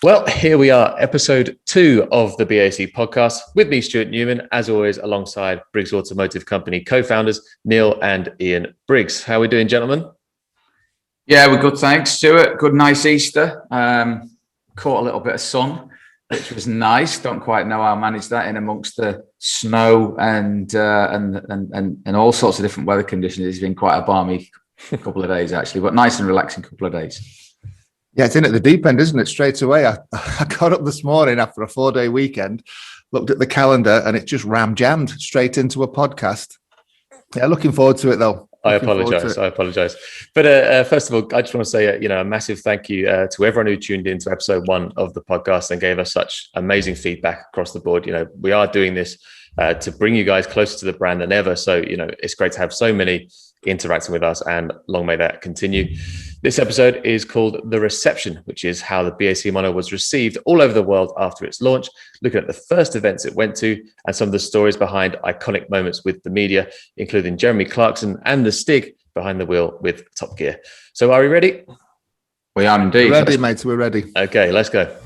Well, here we are, episode 2 of the BAC podcast with me, Stuart Newman, as always, alongside Briggs Automotive Company co-founders, Neill and Ian Briggs. How are we doing, gentlemen? Yeah, we're good, thanks, Stuart. Good, nice Easter. Caught a little bit of sun, which was nice. Don't quite know how I managed that in amongst the snow and all sorts of different weather conditions. It's been quite a balmy couple of days, actually, but nice and relaxing couple of days. Yeah, it's in at the deep end, isn't it? Straight away. I got up this morning after a 4-day weekend, looked at the calendar, and it just jammed straight into a podcast. Yeah, looking forward to it, though. I apologize. But first of all, I just want to say, a massive thank you to everyone who tuned into episode 1 of the podcast and gave us such amazing feedback across the board. We are doing this to bring you guys closer to the brand than ever. So, it's great to have so many interacting with us, and long may that continue. This episode is called The Reception, which is how the BAC Mono was received all over the world after its launch, looking at the first events it went to and some of the stories behind iconic moments with the media, including Jeremy Clarkson and the Stig behind the wheel with Top Gear. So are we ready? We are indeed. We're ready, mates. We're ready. Okay, let's go.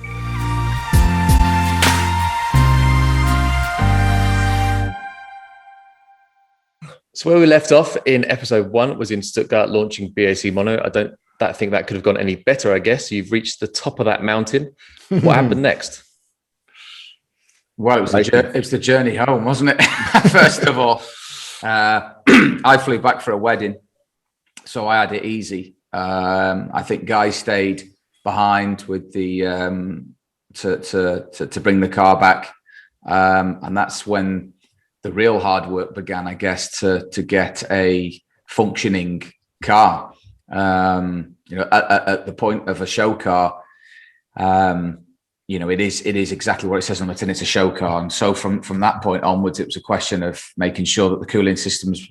So where we left off in episode 1 was in Stuttgart launching BAC Mono. I don't think that could have gone any better, I guess. You've reached the top of that mountain. What happened next? Well, it was the journey home, wasn't it? First of all, I flew back for a wedding, so I had it easy. I think Guy stayed behind with the to bring the car back, and that's when the real hard work began, I guess, to get a functioning car. At the point of a show car, it is exactly what it says on the tin. It's a show car, and so from that point onwards, it was a question of making sure that the cooling systems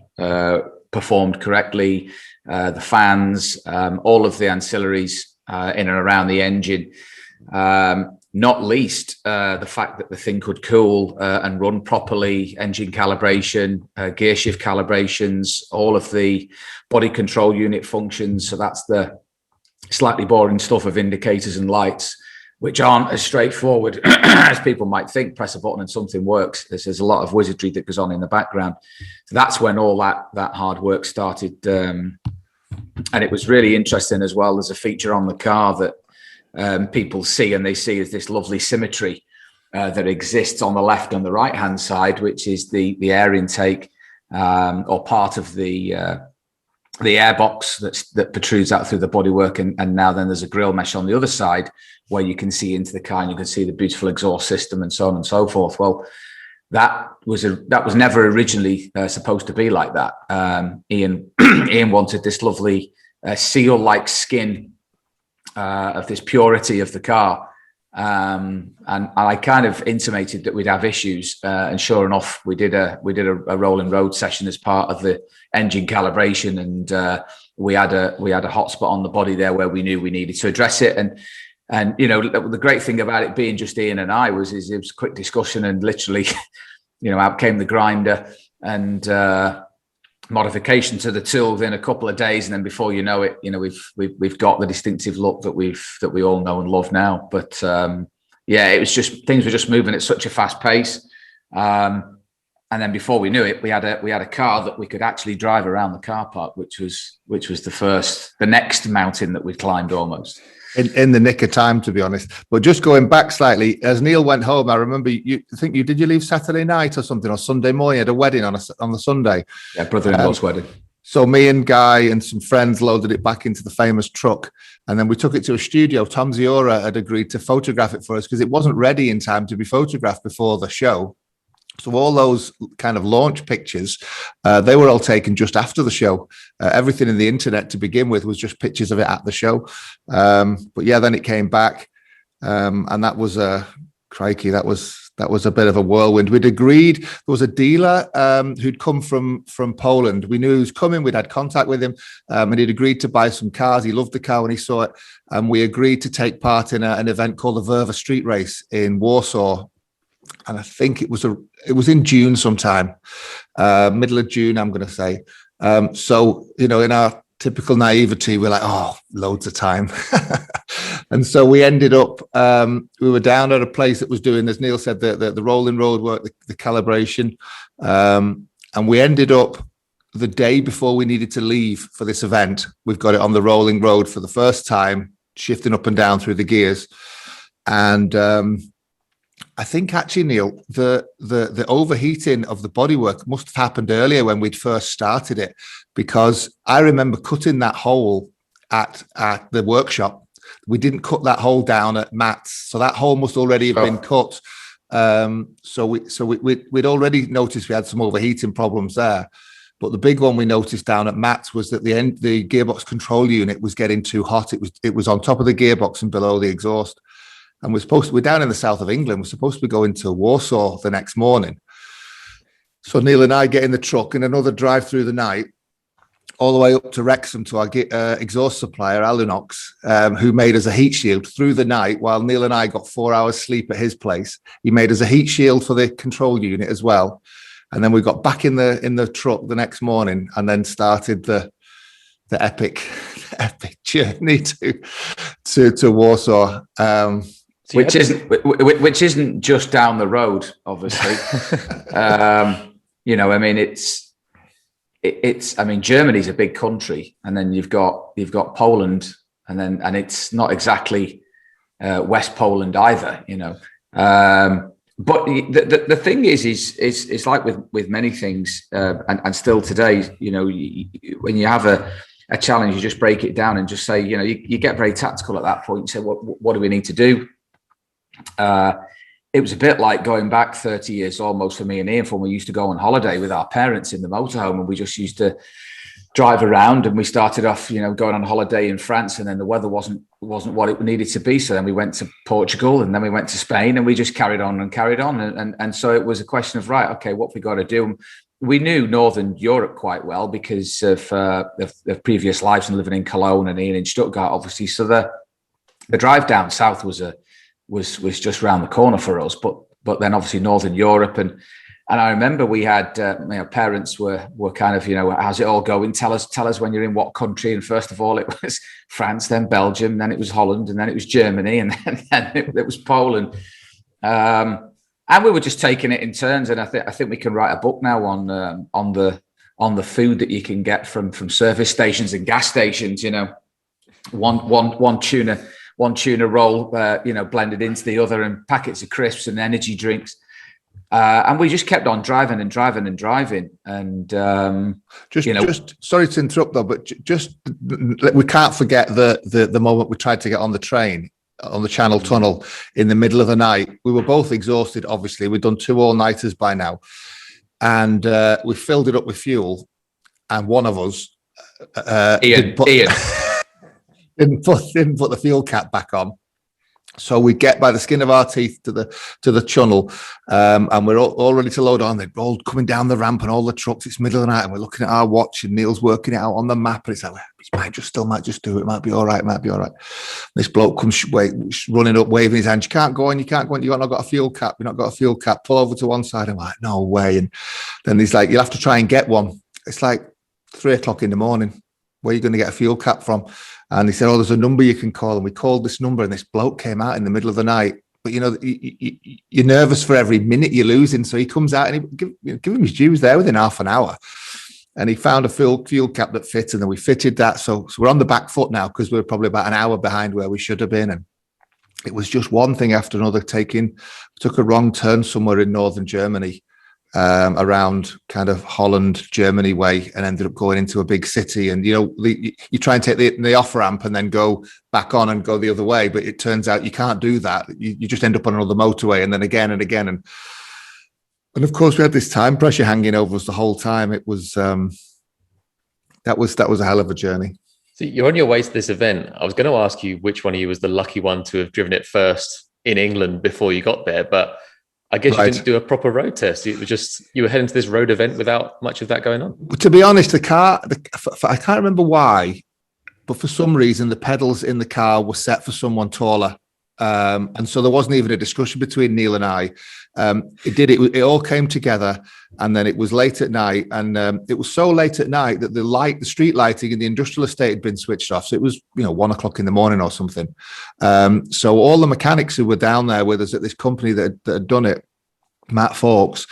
performed correctly, the fans, all of the ancillaries in and around the engine. Not least the fact that the thing could cool and run properly, engine calibration, gear shift calibrations, all of the body control unit functions. So that's the slightly boring stuff of indicators and lights, which aren't as straightforward as people might think. Press a button and something works. There's a lot of wizardry that goes on in the background. So that's when all that hard work started. And it was really interesting as well. There's a feature on the car that people see, and they see as this lovely symmetry that exists on the left and the right hand side, which is the air intake or part of the airbox that protrudes out through the bodywork, and now then there's a grill mesh on the other side where you can see into the car and you can see the beautiful exhaust system and so on and so forth. Well, that was never originally supposed to be like that. Ian wanted this lovely seal-like skin of this purity of the car, and I kind of intimated that we'd have issues, and sure enough, we did a rolling road session as part of the engine calibration, and we had a hot spot on the body there where we knew we needed to address it, and the great thing about it being just Ian and I was it was a quick discussion, and literally out came the grinder and modification to the tool within a couple of days, and then before you know it, we've got the distinctive look that we all know and love now. But it was just, things were just moving at such a fast pace, and then before we knew it, we had a car that we could actually drive around the car park, which was the next mountain that we'd climbed almost. In the nick of time, to be honest. But just going back slightly, as Neill went home, I remember you leave Saturday night or something, or Sunday morning? You had a wedding on the Sunday. Yeah, brother-in-law's wedding. So me and Guy and some friends loaded it back into the famous truck, and then we took it to a studio. Tom Ziora had agreed to photograph it for us because it wasn't ready in time to be photographed before the show. So all those kind of launch pictures, they were all taken just after the show. Everything in the internet to begin with was just pictures of it at the show. But yeah, then it came back, and that was crikey. That was a bit of a whirlwind. We'd agreed. There was a dealer who'd come from Poland. We knew he was coming. We'd had contact with him, and he'd agreed to buy some cars. He loved the car when he saw it, and we agreed to take part in an event called the Verva Street Race in Warsaw. And I think it was in June sometime, middle of June, I'm going to say. So, in our typical naivety, we're like, oh, loads of time. And so we ended up, we were down at a place that was doing, as Neill said, the rolling road work, the calibration. And we ended up the day before we needed to leave for this event. We've got it on the rolling road for the first time, shifting up and down through the gears. And I think actually, Neill, the overheating of the bodywork must have happened earlier when we'd first started it, because I remember cutting that hole at the workshop. We didn't cut that hole down at Matt's, so that hole must already have been cut. So we'd already noticed we had some overheating problems there. But the big one we noticed down at Matt's was that the gearbox control unit was getting too hot. It was on top of the gearbox and below the exhaust. And we're down in the south of England. We're supposed to be going to Warsaw the next morning. So Neill and I get in the truck and another drive through the night, all the way up to Wrexham to our exhaust supplier, Alunox, who made us a heat shield through the night while Neill and I got 4 hours sleep at his place. He made us a heat shield for the control unit as well. And then we got back in the truck the next morning and then started the epic journey to Warsaw. Which isn't just down the road, obviously. I mean, it's. I mean, Germany's a big country, and then you've got Poland, and it's not exactly West Poland either. But the thing is like with many things, and still today, when you have a challenge, you just break it down and just say, you get very tactical at that point. You say, what do we need to do? It was a bit like going back 30 years almost for me and Ian, when we used to go on holiday with our parents in the motorhome, and we just used to drive around. And we started off, going on holiday in France, and then the weather wasn't what it needed to be. So then we went to Portugal, and then we went to Spain, and we just carried on. And so it was a question of, right, okay, what have we got to do? We knew Northern Europe quite well because of previous lives and living in Cologne and Ian in Stuttgart, obviously. So the drive down south was just round the corner for us, but then obviously Northern Europe, and I remember we had parents were kind of, how's it all going? Tell us when you're in what country. And first of all, it was France, then Belgium, then it was Holland, and then it was Germany, and then it was Poland. And we were just taking it in turns. And I think we can write a book now on the food that you can get from service stations and gas stations. One tuna roll, blended into the other, and packets of crisps and energy drinks. And we just kept on driving. And, just sorry to interrupt though, but just, we can't forget the moment we tried to get on the train on the Channel Tunnel in the middle of the night. We were both exhausted, obviously. We'd done 2 all-nighters by now. And we filled it up with fuel. And one of us, Ian. didn't put the fuel cap back on. So we get by the skin of our teeth to the tunnel, and we're all ready to load on. They're all coming down the ramp and all the trucks. It's middle of the night, and we're looking at our watch, and Neil's working it out on the map, and it's like, he might just do it. It might be all right. This bloke comes running up, waving his hand. You can't go on. You've not got a fuel cap. You've not got a fuel cap. Pull over to one side. I'm like, no way. And then he's like, you'll have to try and get one. It's like 3 o'clock in the morning. Where are you going to get a fuel cap from? And he said, oh, there's a number you can call. And we called this number, and this bloke came out in the middle of the night. But, you're nervous for every minute you're losing. So he comes out, and he give him his dues there within half an hour. And he found a fuel cap that fit, and then we fitted that. So we're on the back foot now, because we're probably about an hour behind where we should have been. And it was just one thing after another. Took a wrong turn somewhere in northern Germany, around kind of Holland, Germany way, and ended up going into a big city. And you try and take the off ramp and then go back on and go the other way, but it turns out you can't do that. You just end up on another motorway, and then again and again. And of course, we had this time pressure hanging over us the whole time. It was that was a hell of a journey. So you're on your way to this event. I was going to ask you which one of you was the lucky one to have driven it first in England before you got there, but I guess you didn't do a proper road test. It was just, you were heading to this road event without much of that going on. To be honest, the car, I can't remember why, but for some reason, the pedals in the car were set for someone taller. And so there wasn't even a discussion between Neill and I. It all came together, and then it was late at night, and it was so late at night that the street lighting in the industrial estate had been switched off. So it was 1 o'clock in the morning or something. So all the mechanics who were down there with us at this company that had done it, Matt Fawkes,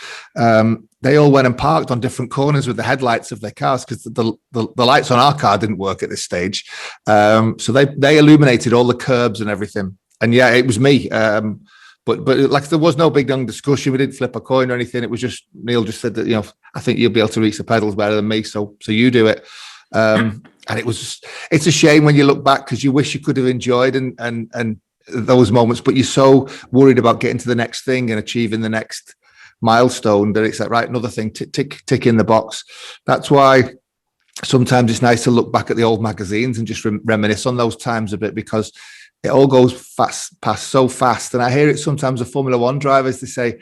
they all went and parked on different corners with the headlights of their cars, because the lights on our car didn't work at this stage. So they illuminated all the curbs and everything. And yeah, it was me. But like, there was no big long discussion. We didn't flip a coin or anything. It was just, Neill just said that, I think you'll be able to reach the pedals better than me. So you do it. And it's a shame when you look back, because you wish you could have enjoyed and those moments, but you're so worried about getting to the next thing and achieving the next milestone that it's like, right, another thing, tick in the box. That's why sometimes it's nice to look back at the old magazines and just reminisce on those times a bit, because it all goes past so fast. And I hear it sometimes of Formula One drivers, they say,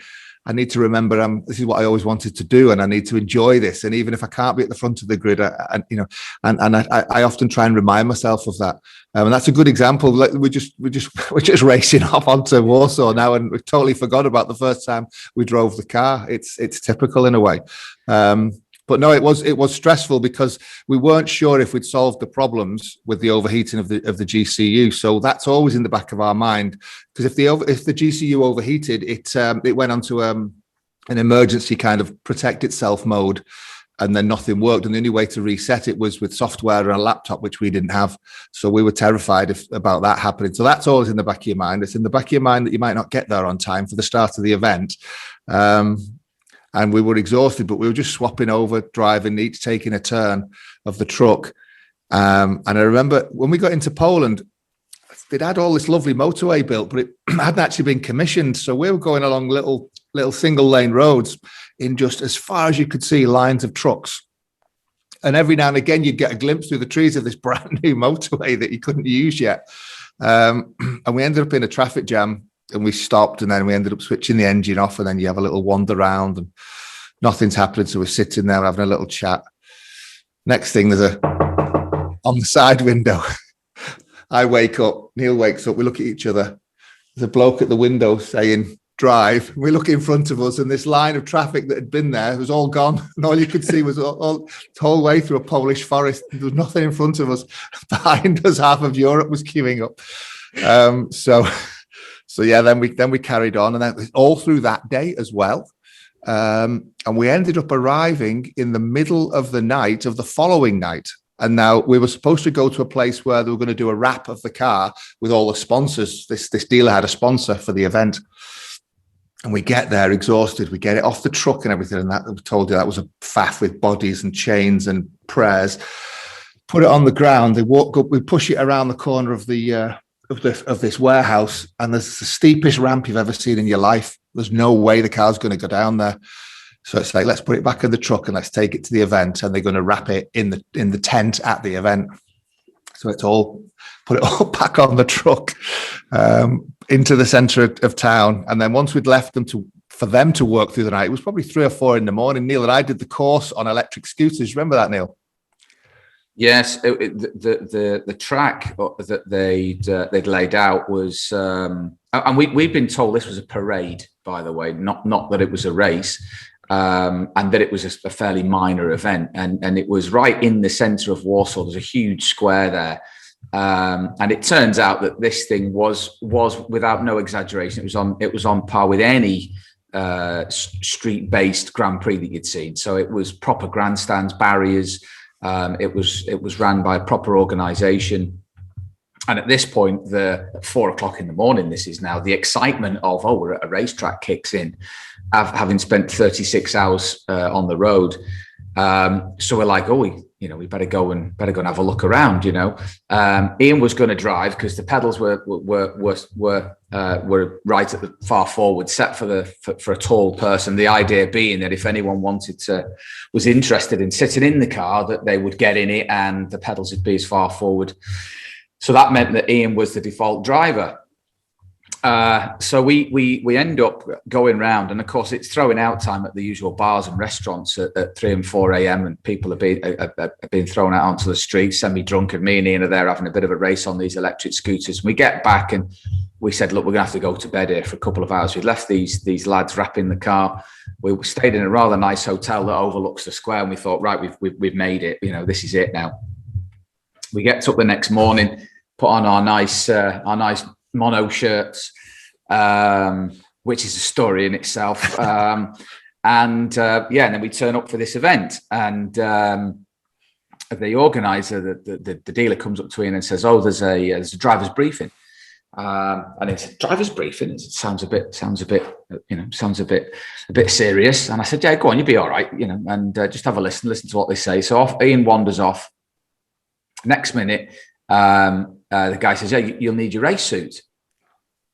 I need to remember this is what I always wanted to do, and I need to enjoy this. And even if I can't be at the front of the grid, I often try and remind myself of that. And that's a good example. Like, we're just racing off onto Warsaw now, and we totally forgot about the first time we drove the car. It's typical in a way. But no, it was stressful, because we weren't sure if we'd solved the problems with the overheating of the GCU. So that's always in the back of our mind, because if the GCU overheated, it went onto an emergency kind of protect itself mode, and then nothing worked. And the only way to reset it was with software and a laptop, which we didn't have. So we were terrified about that happening. So that's always in the back of your mind. It's in the back of your mind that you might not get there on time for the start of the event. And we were exhausted, but we were just swapping over, driving, each taking a turn of the truck. And I remember when we got into Poland, they'd had all this lovely motorway built, but it hadn't actually been commissioned. So we were going along little single lane roads in just as far as you could see lines of trucks. And every now and again, you'd get a glimpse through the trees of this brand new motorway that you couldn't use yet. And we ended up in a traffic jam. And we stopped, and then we ended up switching the engine off, and then you have a little wander around and nothing's happening. So we're sitting there having a little chat. Next thing, on the side window, I wake up, Neill wakes up, we look at each other. There's a bloke at the window saying, drive. We look in front of us, and this line of traffic that had been there was all gone. And all you could see was all the whole way through a Polish forest. There was nothing in front of us. Behind us, half of Europe was queuing up. So yeah, then we carried on, and that was all through that day as well. And we ended up arriving in the middle of the night of the following night. And now we were supposed to go to a place where they were going to do a wrap of the car with all the sponsors. This dealer had a sponsor for the event. And we get there exhausted. We get it off the truck and everything. And that, we told you, that was a faff with bodies and chains and prayers. Put it on the ground. They walk up. We push it around the corner of this warehouse, and there's the steepest ramp you've ever seen in your life. There's no way the car's going to go down there. So it's like, let's put it back in the truck and let's take it to the event. And they're going to wrap it in the tent at the event. So put it all back on the truck into the center of town. And then once we'd left them for them to work through the night, it was probably 3 or 4 in the morning. Neill and I did the course on electric scooters. Remember that, Neill? Yes, the track that they'd laid out was, and we'd been told this was a parade, by the way, not that it was a race, and that it was a fairly minor event, and it was right in the centre of Warsaw. There's a huge square there, and it turns out that this thing was without no exaggeration, it was on par with any street-based Grand Prix that you'd seen. So it was proper grandstands, barriers. It was run by a proper organisation, and at this point, at 4 o'clock in the morning, this is now the excitement of we're at a racetrack kicks in, having spent 36 hours on the road. So we're like, we better go and have a look around. Ian was going to drive because the pedals were right at the far forward, set for a tall person. The idea being that if anyone was interested in sitting in the car, that they would get in it and the pedals would be as far forward. So that meant that Ian was the default driver. So we end up going round, and of course it's throwing out time at the usual bars and restaurants at 3 and 4 a.m. and people have been thrown out onto the street, semi-drunk, and me and Ian are there having a bit of a race on these electric scooters. We get back and we said, look, we're gonna have to go to bed here for a couple of hours. We'd left these lads wrapping the car. We stayed in a rather nice hotel that overlooks the square, and we thought, right, we've made it. This is it now. We get up the next morning, put on our nice mono shirts, which is a story in itself. And then we turn up for this event, and the organizer, the dealer, comes up to Ian and says, "Oh, there's a driver's briefing." And it's a driver's briefing. It sounds a bit serious. And I said, "Yeah, go on, you'll be all right, and just have a listen to what they say." So Ian wanders off. Next minute, the guy says, "Yeah, you'll need your race suit."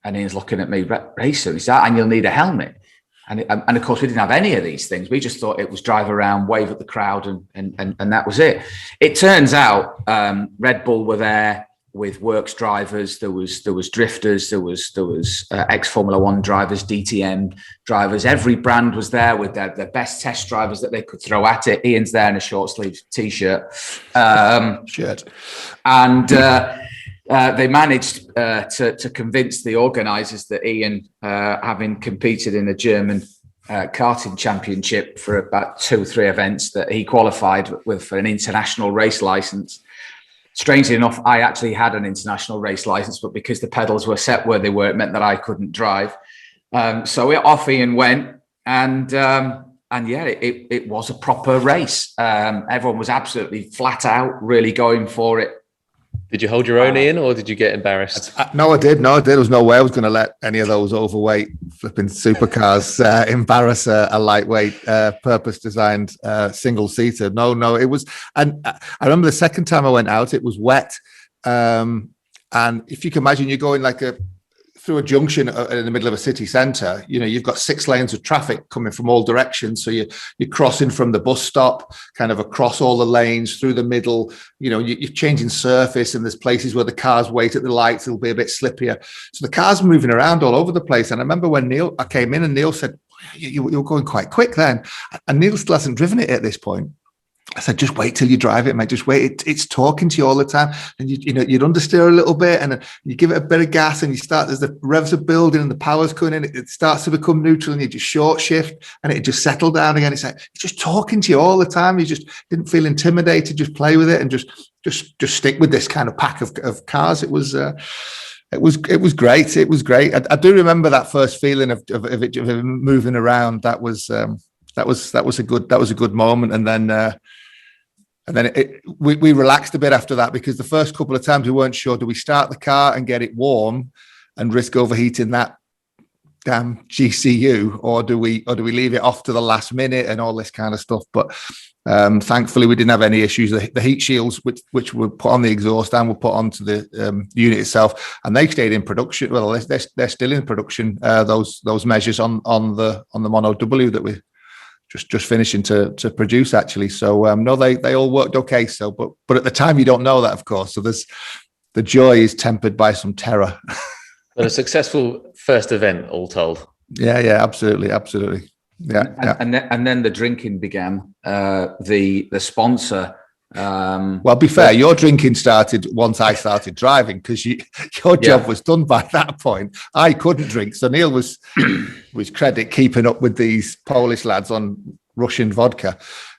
And Ian's looking at me, race suit, is that? And you'll need a helmet. And of course, we didn't have any of these things. We just thought it was drive around, wave at the crowd, and that was it. It turns out Red Bull were there with works drivers. There was drifters. There was ex-Formula One drivers, DTM drivers. Every brand was there with their best test drivers that they could throw at it. Ian's there in a short sleeve T-shirt. Shirt. And they managed to convince the organisers that Ian, having competed in a German karting championship for about 2-3 events, that he qualified with for an international race licence. Strangely enough, I actually had an international race licence, but because the pedals were set where they were, it meant that I couldn't drive. So off Ian went, and it was a proper race. Everyone was absolutely flat out, really going for it. Did you hold your own, Ian, or did you get embarrassed? No, I did. There was no way I was going to let any of those overweight flipping supercars embarrass a lightweight, purpose-designed single-seater. No, it was. And I remember the second time I went out, it was wet. And if you can imagine, you're going through a junction in the middle of a city centre, you've got 6 lanes of traffic coming from all directions. So you're crossing from the bus stop, kind of across all the lanes through the middle. You're changing surface, and there's places where the cars wait at the lights. It'll be a bit slippier. So the cars moving around all over the place. And I remember when I came in and Neill said, you're going quite quick then. And Neill still hasn't driven it at this point. I said, just wait till you drive it, mate. Just wait. It's talking to you all the time. And you'd understeer a little bit, and you give it a bit of gas, and you start, as the revs are building and the power's coming in, it starts to become neutral, and you just short shift and it just settle down again. It's just talking to you all the time. You just didn't feel intimidated. Just play with it and just stick with this kind of pack of cars. It was great. It was great. I do remember that first feeling of it moving around. That was a good moment. And then we relaxed a bit after that, because the first couple of times we weren't sure, do we start the car and get it warm and risk overheating that damn GCU, or do we leave it off to the last minute and all this kind of stuff? But thankfully we didn't have any issues. The heat shields, which were put on the exhaust and were put onto the unit itself, and they stayed in production. Well, they're still in production. Those measures on the Mono W that we just finishing to produce, actually. So no, they all worked okay. So, but at the time you don't know that, of course. So the joy is tempered by some terror. But a successful first event, all told. Yeah, absolutely. Yeah. And then the drinking began. The sponsor. Well, be fair, your drinking started once I started driving, because your job was done by that point. I couldn't drink, so Neill was credit keeping up with these Polish lads on Russian vodka.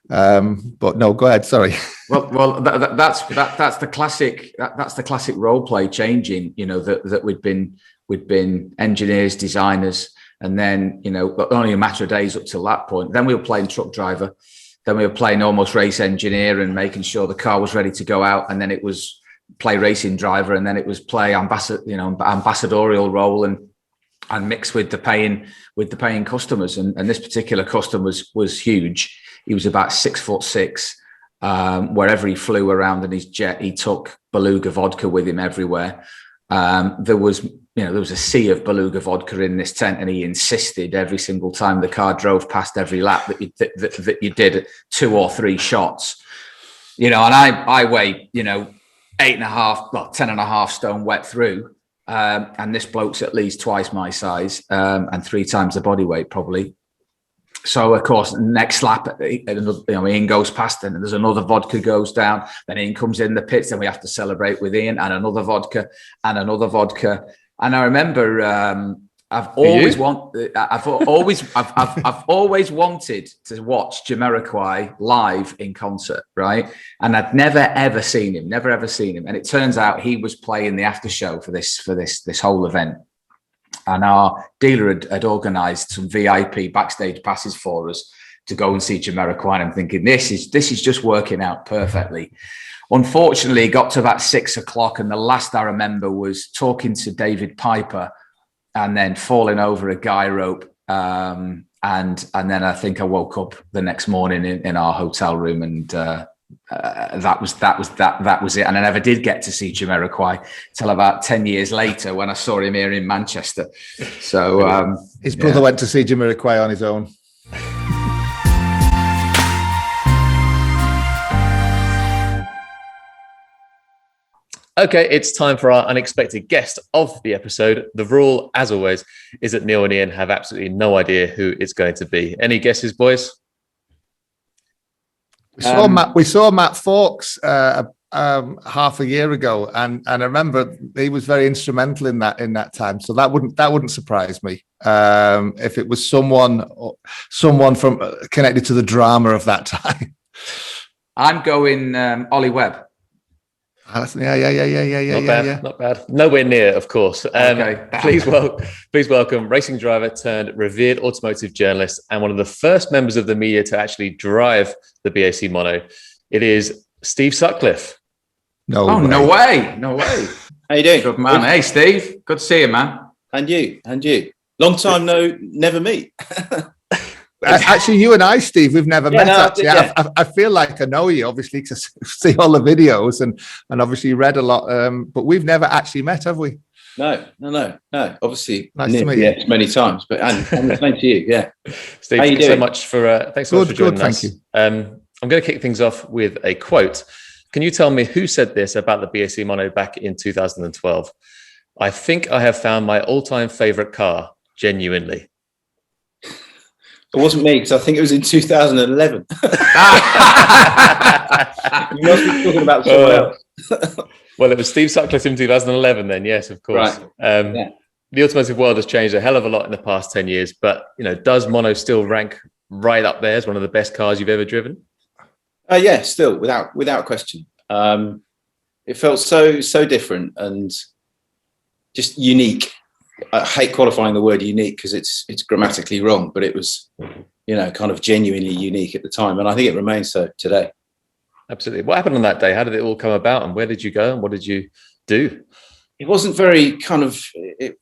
But no, go ahead. Sorry. Well, that's the classic. That's the classic role play changing. That we'd been engineers, designers, and then only a matter of days up till that point. Then we were playing truck driver. Then we were playing almost race engineer and making sure the car was ready to go out. And then it was play racing driver. And then it was play ambassadorial role and mixed with the paying customers. And this particular customer was huge. He was about 6'6". Wherever he flew around in his jet, he took Beluga vodka with him everywhere. There was a sea of Beluga vodka in this tent, and he insisted every single time the car drove past every lap that you did 2 or 3 shots. And I weigh 10.5 stone wet through. And this bloke's at least twice my size and 3 times the body weight probably. So of course, next lap, Ian goes past, and there's another vodka goes down. Then Ian comes in the pits, and we have to celebrate with Ian, and another vodka, and another vodka. And I remember I've always wanted to watch Jamiroquai live in concert, right? And I'd never ever seen him. And it turns out he was playing the after show for this whole event. And our dealer had organised some VIP backstage passes for us to go and see Jamiroquai. And I'm thinking, this is just working out perfectly. Unfortunately, it got to about 6 o'clock, and the last I remember was talking to David Piper and then falling over a guy rope. And then I think I woke up the next morning in our hotel room, and that was it. And I never did get to see Jamiroquai till about 10 years later when I saw him here in Manchester. So his brother went to see Jamiroquai on his own. Okay, it's time for our unexpected guest of the episode. The rule, as always, is that Neill and Ian have absolutely no idea who it's going to be. Any guesses, boys? We saw Matt Fawkes half a year ago, and I remember he was very instrumental in that time. So that wouldn't surprise me if it was someone from connected to the drama of that time. I'm going Ollie Webb. Yeah. Not bad. Nowhere near, of course. Okay. Please welcome racing driver turned revered automotive journalist and one of the first members of the media to actually drive the BAC Mono. It is Steve Sutcliffe. No way. How you doing? Good man. Hey, Steve. Good to see you, man. And you. Long time never meet. Actually, you and I, Steve, we've never met. Actually, I feel like I know you, obviously, because I see all the videos and obviously read a lot. But we've never actually met, have we? No. Obviously, nice to meet you many times. But and the same to you. Yeah, Steve, thanks so much for joining us. Thank you. I'm going to kick things off with a quote. Can you tell me who said this about the BAC Mono back in 2012? I think I have found my all-time favorite car. Genuinely. It wasn't me, because I think it was in 2011. You must be talking about someone else. Well, it was Steve Sutcliffe in 2011 then, yes, of course. Right. The automotive world has changed a hell of a lot in the past 10 years, but does Mono still rank right up there as one of the best cars you've ever driven? Yeah, still, without question. It felt so different and just unique. I hate qualifying the word unique because it's grammatically wrong, but it was, kind of genuinely unique at the time. And I think it remains so today. Absolutely. What happened on that day? How did it all come about, and where did you go and what did you do? It wasn't very kind of, it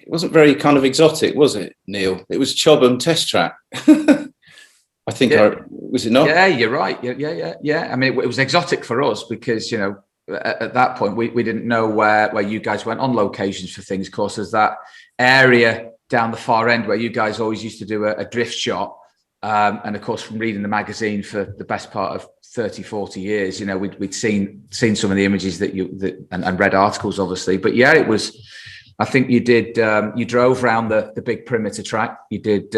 wasn't very kind of exotic, was it, Neill? It was Chobham test track. I think, was it not? Yeah, you're right. Yeah. I mean, it was exotic for us because, at that point, we didn't know where you guys went on locations for things. Of course, there's that area down the far end where you guys always used to do a drift shot. And of course, from reading the magazine for the best part of 30, 40 years, we'd seen some of the images and read articles, obviously. But yeah, it was, I think you did, you drove around the big perimeter track. You did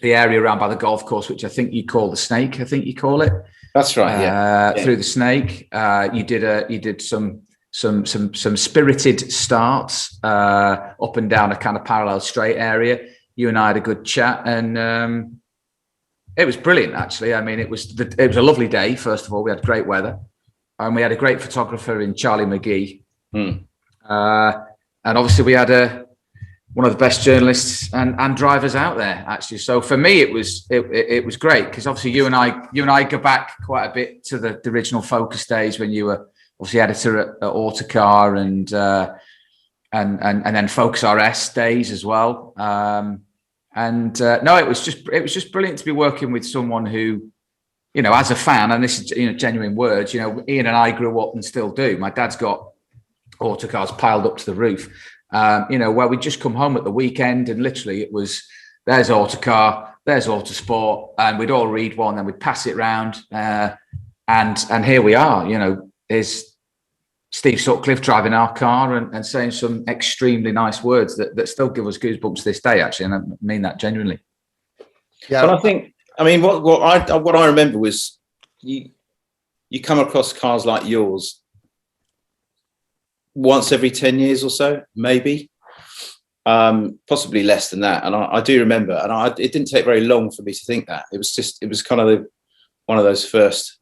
the area around by the golf course, which I think you call the Snake, I think you call it. That's right. Yeah. Through the Snake, you did some spirited starts up and down a kind of parallel straight area. You and I had a good chat, and it was brilliant. Actually, I mean, it was a lovely day. First of all, we had great weather, and we had a great photographer in Charlie McGee, and obviously we had one of the best journalists and drivers out there, actually. So for me, it was great because obviously you and I go back quite a bit to the original Focus days when you were obviously editor at Autocar and then Focus RS days as well. No, it was just brilliant to be working with someone who, as a fan, and this is genuine words. Ian and I grew up and still do. My dad's got Autocars piled up to the roof. Where we'd just come home at the weekend and literally it was, there's Autocar, there's Autosport, and we'd all read one, then we'd pass it round. And here we are, there's Steve Sutcliffe driving our car and saying some extremely nice words that still give us goosebumps to this day, actually, and I mean that genuinely. Yeah, but I think, what I remember was you come across cars like yours once every 10 years or so, maybe, possibly less than that. And I do remember, and it didn't take very long for me to think that. It was kind of one of those first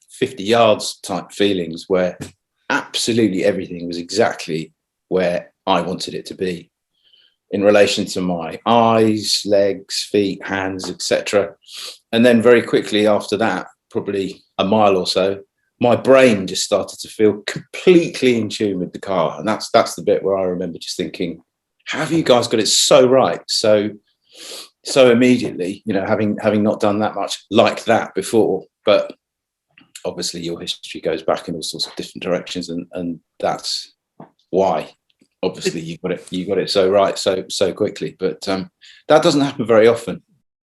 50 yards type feelings where absolutely everything was exactly where I wanted it to be in relation to my eyes, legs, feet, hands, etc. And then very quickly after that, probably a mile or so, my brain just started to feel completely in tune with the car. And that's the bit where I remember just thinking, how have you guys got it so right? So immediately, having not done that much like that before, but obviously your history goes back in all sorts of different directions, and that's why obviously you got it so right so quickly. But that doesn't happen very often.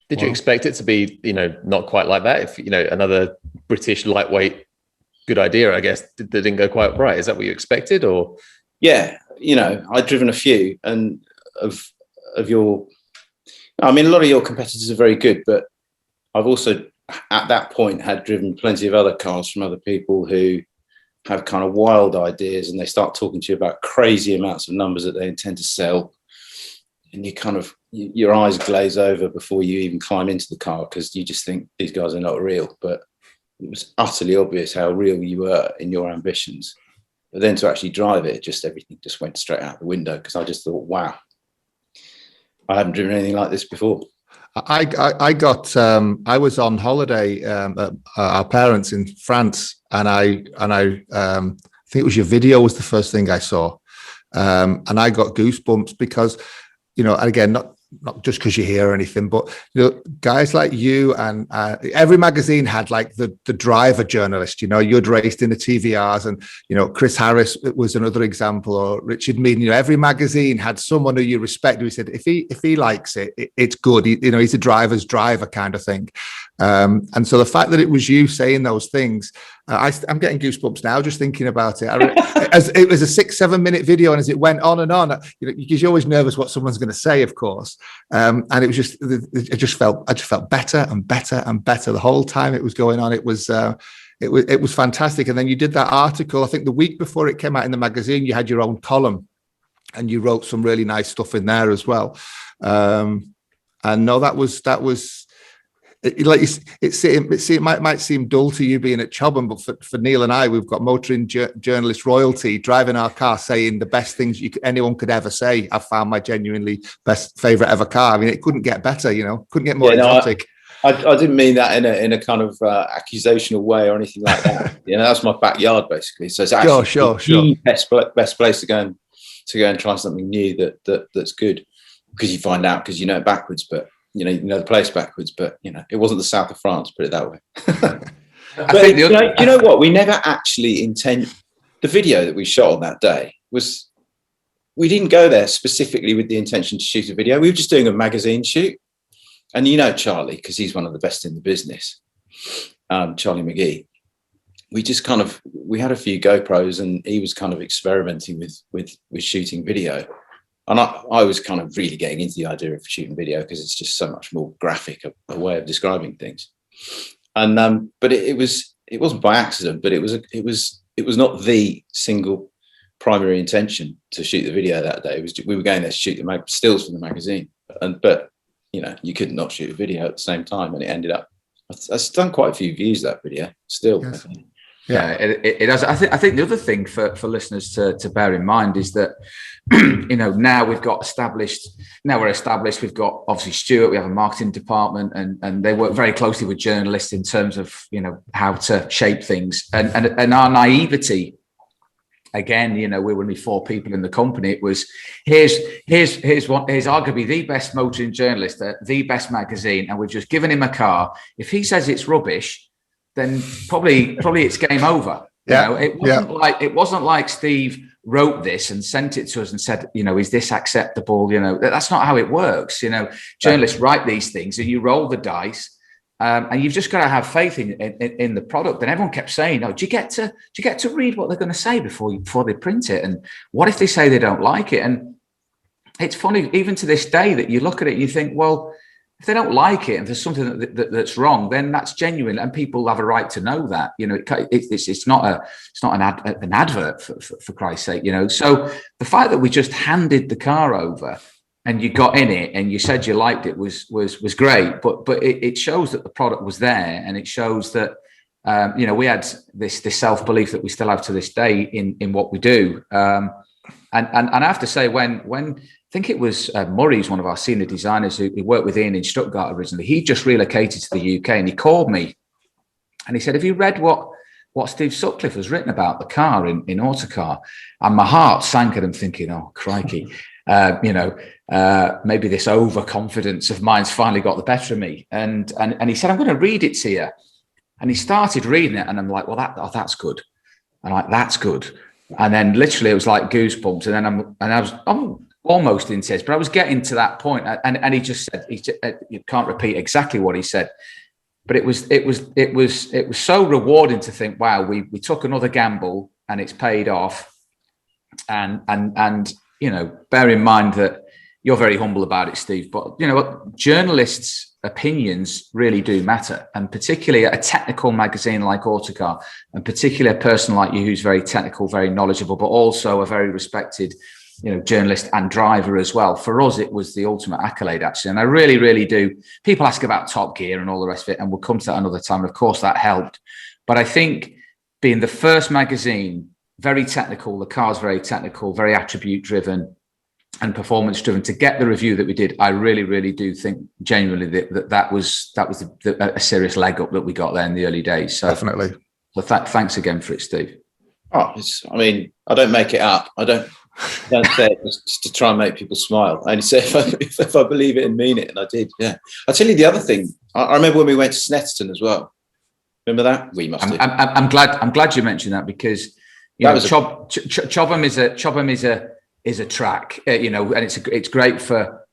Did you expect it to be, not quite like that? If another British lightweight good idea, I guess, that didn't go quite right. Is that what you expected, or? Yeah, I'd driven a few, and of your, a lot of your competitors are very good, but I've also at that point had driven plenty of other cars from other people who have kind of wild ideas, and they start talking to you about crazy amounts of numbers that they intend to sell, and you kind of, your eyes glaze over before you even climb into the car, because you just think these guys are not real. But it was utterly obvious how real you were in your ambitions. But then to actually drive it, everything just went straight out the window, because I just thought, wow, I haven't driven anything like this before. I was on holiday at our parents in France, and I think it was your video was the first thing I saw, and I got goosebumps because, again, not just because you're here or anything, but guys like you and every magazine had like the driver journalist. You'd raced in the TVRs, and Chris Harris was another example, or Richard Mead. Every magazine had someone who you respect who said if he likes it, it's good. He's a driver's driver kind of thing. And so the fact that it was you saying those things, I'm getting goosebumps now just thinking about it. As it was a 6-7 minute video, and as it went on and on, because you're always nervous what someone's going to say, of course. And it was just, I just felt better and better and better the whole time it was going on. It was fantastic. And then you did that article, I think the week before it came out in the magazine, you had your own column, and you wrote some really nice stuff in there as well. And no, that was. It might seem dull to you being at Chobham, but for Neill and I, we've got motoring journalist royalty driving our car saying the best things anyone could ever say. I found my genuinely best favourite ever car. It couldn't get better, couldn't get more exotic. I didn't mean that in a kind of accusational way or anything like that. That's my backyard basically. So it's actually the best place to go and try something new that's good, because you find out, because you know it backwards, but you know the place backwards, but it wasn't the south of France, put it that way. But you know what? We never actually intend. The video that we shot on that day was, we didn't go there specifically with the intention to shoot a video. We were just doing a magazine shoot, and Charlie, because he's one of the best in the business, Charlie McGee. We had a few GoPros, and he was kind of experimenting with shooting video. And I was kind of really getting into the idea of shooting video, because it's just so much more graphic a way of describing things. And but it wasn't by accident, but it was not the single primary intention to shoot the video that day. We were going there to shoot the stills from the magazine, but you could not shoot a video at the same time, and it ended up. I've done quite a few views of that video still. Yes. Yeah, it has. I think the other thing for listeners to bear in mind is that now we're established. We've got obviously Stuart. We have a marketing department, and they work very closely with journalists in terms of how to shape things. And our naivety, again, we're only 4 people in the company. It was here's arguably the best motoring journalist at the best magazine, and we've just given him a car. If he says it's rubbish, then probably it's game over. It wasn't like Steve wrote this and sent it to us and said, is this acceptable? That's not how it works. Journalists write these things, and you roll the dice, And you've just got to have faith in the product. And everyone kept saying, "Oh, do you get to read what they're going to say before they print it? And what if they say they don't like it?" And it's funny, even to this day, that you look at it, and you think, well, if they don't like it and there's something that's wrong, then that's genuine, and people have a right to know that. You know, it's not an advert for Christ's sake. You know, so the fact that we just handed the car over and you got in it and you said you liked it was great, but it shows that the product was there, and it shows that you know, we had this self-belief that we still have to this day in what we do. And I have to say, when I think it was Murray's one of our senior designers who worked with Ian in Stuttgart originally. He just relocated to the UK, and he called me and he said, "Have you read what Steve Sutcliffe has written about the car in Autocar?" And my heart sank at him, thinking, "Oh, crikey, you know, maybe this overconfidence of mine's finally got the better of me." And he said, "I'm going to read it to you." And he started reading it, and I'm like, "Well, that's good." I'm like, "That's good." And then literally it was like goosebumps. And then I was almost in tears, but I was getting to that point. And he just said, you can't repeat exactly what he said, but it was so rewarding to think, wow, we took another gamble and it's paid off. And, you know, bear in mind that you're very humble about it, Steve, but you know what, journalists' opinions really do matter, and particularly at a technical magazine like Autocar, and particularly a person like you who's very technical, very knowledgeable, but also a very respected, you know, journalist and driver as well. For us, it was the ultimate accolade, actually. And I really, really do. People ask about Top Gear and all the rest of it, and we'll come to that another time. And of course, that helped. But I think being the first magazine, very technical, the car's very technical, very attribute driven and performance driven, to get the review that we did, I really, really do think genuinely that was a serious leg up that we got there in the early days. So Definitely. So thanks again for it, Steve. Oh, I mean, I don't make it up. I don't say it just to try and make people smile. I only say if I believe it and mean it, and I did. Yeah. I'll tell you the other thing. I remember when we went to Snetterton as well. Remember that? We must have. I'm glad you mentioned that, because you know, Chobham is a track, you know, and it's great for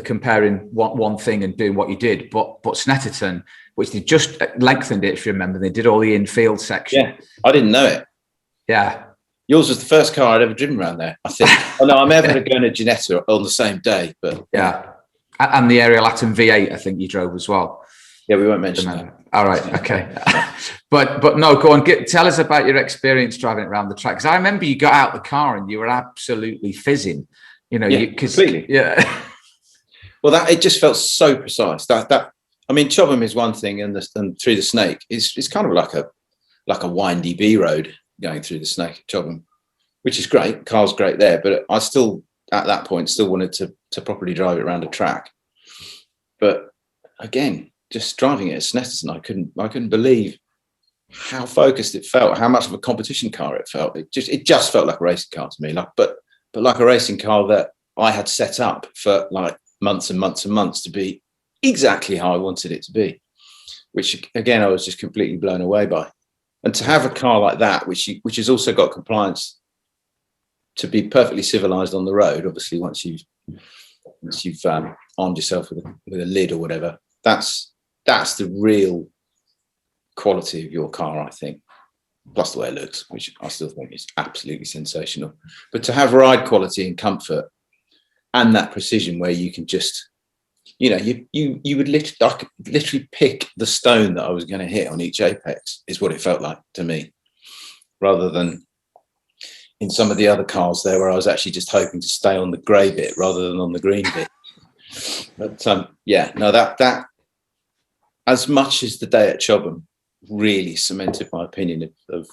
comparing one thing and doing what you did. But Snetterton, which they just lengthened it, if you remember, they did all the infield section. Yeah, I didn't know it. Yeah. Yours was the first car I'd ever driven around there, I think. Oh no, I'm ever going to go to Ginetta on the same day, but yeah. And the Ariel Atom V8, I think you drove as well. Yeah, we won't mention that. All right, okay. but no, go on. Tell us about your experience driving it around the track. Because I remember you got out the car and you were absolutely fizzing. You know, completely. Yeah. Well, it just felt so precise. That I mean, Chobham is one thing, and through the Snake, it's kind of like a windy B road going through the Snake at Chobham, which is great. Car's great there, but I still at that point still wanted to properly drive it around a track. But again, just driving it at Snetterton, I couldn't believe how focused it felt, how much of a competition car it felt. It just felt like a racing car to me, but like a racing car that I had set up for like months and months and months to be exactly how I wanted it to be, which again I was just completely blown away by. And to have a car like that, which has also got compliance to be perfectly civilized on the road, obviously once you've armed yourself with a lid or whatever, that's the real quality of your car, I think. Plus the way it looks, which I still think is absolutely sensational. But to have ride quality and comfort and that precision where you can just, you know, you would literally pick the stone that I was going to hit on each apex, is what it felt like to me, rather than in some of the other cars there where I was actually just hoping to stay on the grey bit rather than on the green bit. But that as much as the day at Chobham really cemented my opinion of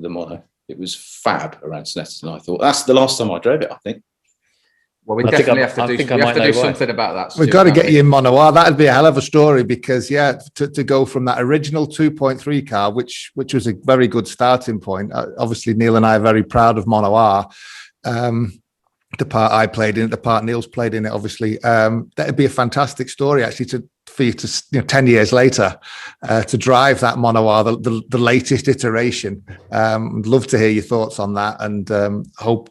the Mono. It was fab around Snetterton. I thought that's the last time I drove it, I think. Well, we definitely have to do something about that. We've got to get you in Mono. That'd be a hell of a story, because to go from that original 2.3 car, which was a very good starting point. Obviously, Neill and I are very proud of Mono R. The part I played in it, the part Neil's played in it, obviously. That'd be a fantastic story, actually, for you to 10 years later to drive that Mono R, the latest iteration. I'd love to hear your thoughts on that, and hope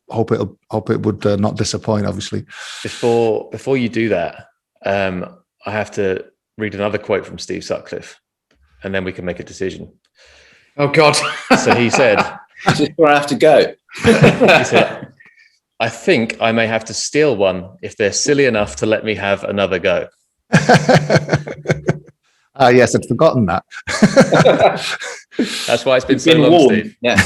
it would not disappoint, obviously. Before you do that, I have to read another quote from Steve Sutcliffe, and then we can make a decision. Oh God! So he said, "This is where I have to go." He said, "I think I may have to steal one if they're silly enough to let me have another go." Yes, I'd forgotten that. That's why it's been so long, warm. Steve. Yeah.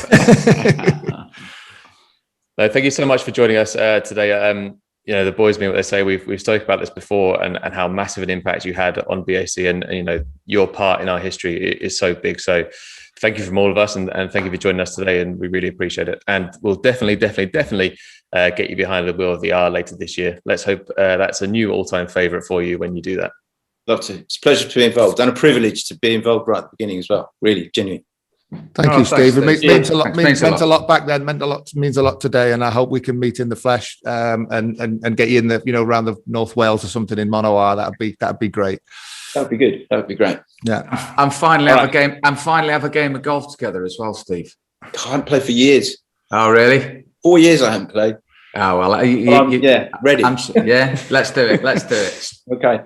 No, thank you so much for joining us today. The boys mean what they say. We've spoken about this before, and how massive an impact you had on BAC, and your part in our history is so big. So thank you from all of us, and thank you for joining us today, and we really appreciate it. And we'll definitely get you behind the wheel of the R later this year. Let's hope that's a new all-time favourite for you when you do that. Love to. It's a pleasure to be involved, and a privilege to be involved right at the beginning as well. Really, genuine. Thank you, Steve. It meant a lot. Meant a lot back then. Means a lot today, and I hope we can meet in the flesh and get you in the around the North Wales or something in Mono R. That'd be great. That'd be good. That'd be great. Yeah. And finally have a game. And finally have a game of golf together as well, Steve. I haven't played for years. Oh, really? 4 years I haven't played. Oh well. Ready. Let's do it. Let's do it. Okay.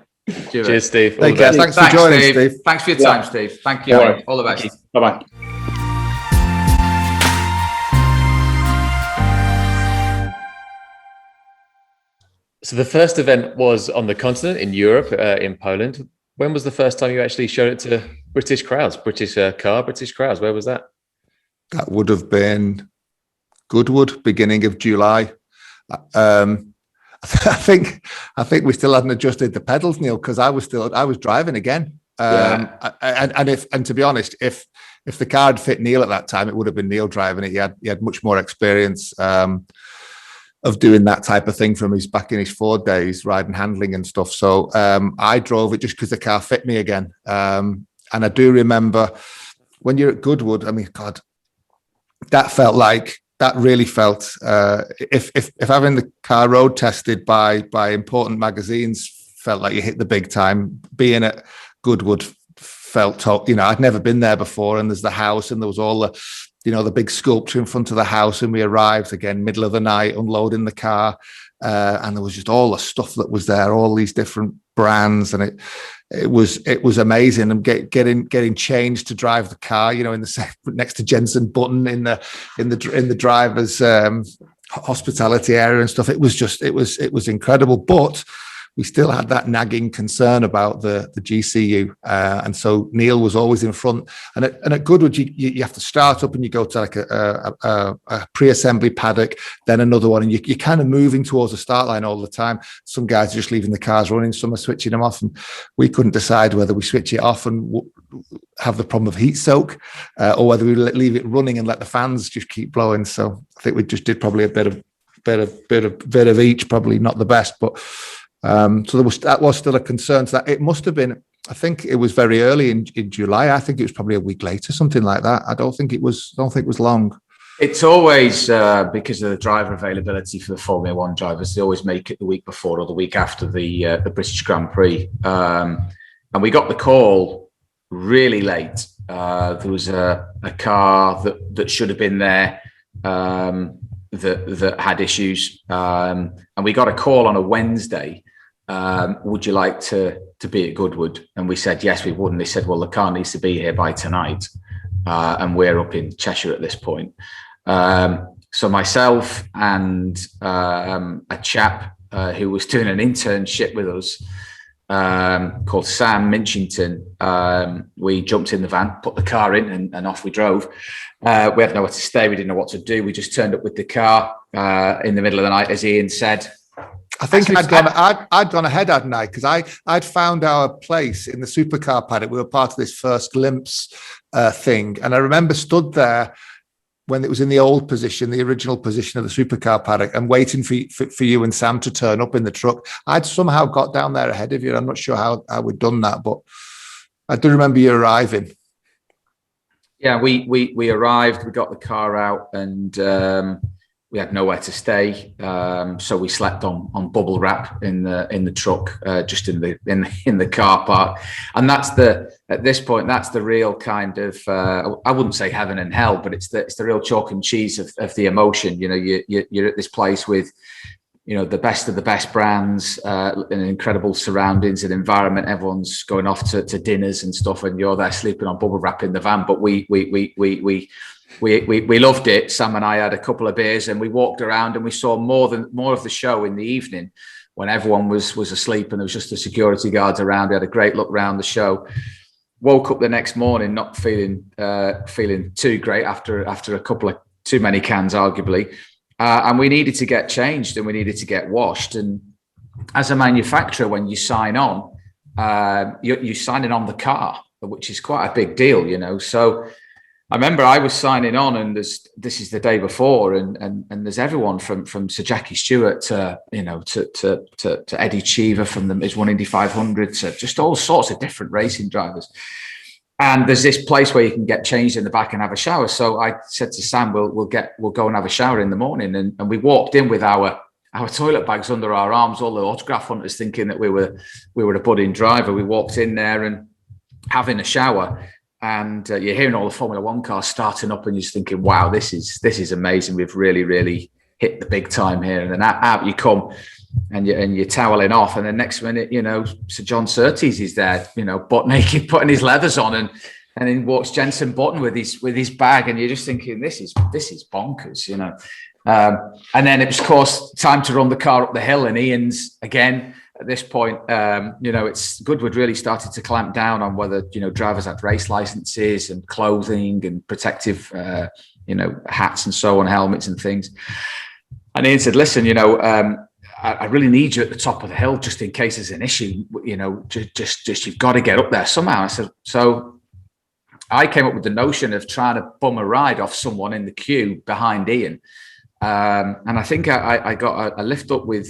Cheers, Steve. Take care. Thanks for joining, Steve. Thanks for your time, Steve. Thank you. All the best. Bye-bye. So the first event was on the continent in Europe, in Poland. When was the first time you actually showed it to British crowds, British crowds? Where was that? That would have been Goodwood, beginning of July. I think we still hadn't adjusted the pedals, Neill, because I was driving again. And to be honest, if the car had fit Neill at that time, it would have been Neill driving it. He had much more experience of doing that type of thing from back in his Ford days, riding, handling and stuff. So I drove it just because the car fit me again. And I do remember when you're at Goodwood, I mean, God, that really felt if having the car road tested by important magazines felt like you hit the big time, being at Goodwood felt top. I'd never been there before, and there's the house, and there was all the big sculpture in front of the house, and we arrived again middle of the night unloading the car, and there was just all the stuff that was there, all these different brands, and it was amazing. And getting changed to drive the car, in the next to Jensen Button in the driver's hospitality area and stuff. It was incredible, but we still had that nagging concern about the GCU, and so Neill was always in front. And at Goodwood, you have to start up and you go to like a pre-assembly paddock, then another one, and you're kind of moving towards the start line all the time. Some guys are just leaving the cars running, some are switching them off, and we couldn't decide whether we switch it off and have the problem of heat soak, or whether we leave it running and let the fans just keep blowing. So I think we just did probably a bit of each, probably not the best, but. So that was still a concern. So that it must have been, I think it was very early in July. I think it was probably a week later, something like that. I don't think it was long. It's always because of the driver availability for the Formula One drivers. They always make it the week before or the week after the British Grand Prix. And we got the call really late. There was a car that should have been there that had issues, and we got a call on a Wednesday. Would you like to be at Goodwood? And we said yes, we would. And they said, well, the car needs to be here by tonight, and we're up in Cheshire at this point. So myself and a chap who was doing an internship with us called Sam Minchington, we jumped in the van, put the car in, and off we drove. We had nowhere to stay. We didn't know what to do. We just turned up with the car in the middle of the night, as Ian said. I think I'd gone ahead, hadn't I? Because I'd found our place in the supercar paddock. We were part of this first glimpse thing, and I remember stood there when it was in the old position, the original position of the supercar paddock, and waiting for you and Sam to turn up in the truck. I'd somehow got down there ahead of you. I'm not sure how we'd done that, but I do remember you arriving. Yeah, we arrived. We got the car out, and we had nowhere to stay, so we slept on bubble wrap in the truck, just in the car park. And at this point that's the real kind of I wouldn't say heaven and hell, but it's the real chalk and cheese of the emotion. You're at this place with the best of the best brands, in incredible surroundings and environment. Everyone's going off to dinners and stuff, and you're there sleeping on bubble wrap in the van. But we loved it. Sam and I had a couple of beers, and we walked around, and we saw more of the show in the evening when everyone was asleep, and there was just the security guards around. We had a great look around the show. Woke up the next morning not feeling too great after a couple of too many cans, arguably. And we needed to get changed, and we needed to get washed. And as a manufacturer, when you sign on, you're signing on the car, which is quite a big deal, So I remember I was signing on, and this is the day before, and there's everyone from Sir Jackie Stewart to Eddie Cheever from his one Indy 500 to just all sorts of different racing drivers. And there's this place where you can get changed in the back and have a shower. So I said to Sam, we'll go and have a shower in the morning. And we walked in with our toilet bags under our arms, all the autograph hunters thinking that we were a budding driver. We walked in there and having a shower, and you're hearing all the Formula One cars starting up, and you're just thinking, wow, this is amazing. We've really, really hit the big time here. And then out you come, and you're toweling off, and the next minute, Sir John Surtees is there, butt naked, putting his leathers on, and then walks Jenson Button with his bag, and you're just thinking, this is bonkers, And then it was, of course, time to run the car up the hill, and Ian's again. At this point, it's Goodwood really started to clamp down on whether drivers had race licenses and clothing and protective, hats and so on, helmets and things. And Ian said, "Listen, I really need you at the top of the hill just in case there's an issue. Just you've got to get up there somehow." I said, so I came up with the notion of trying to bum a ride off someone in the queue behind Ian. And I think I got a lift up with,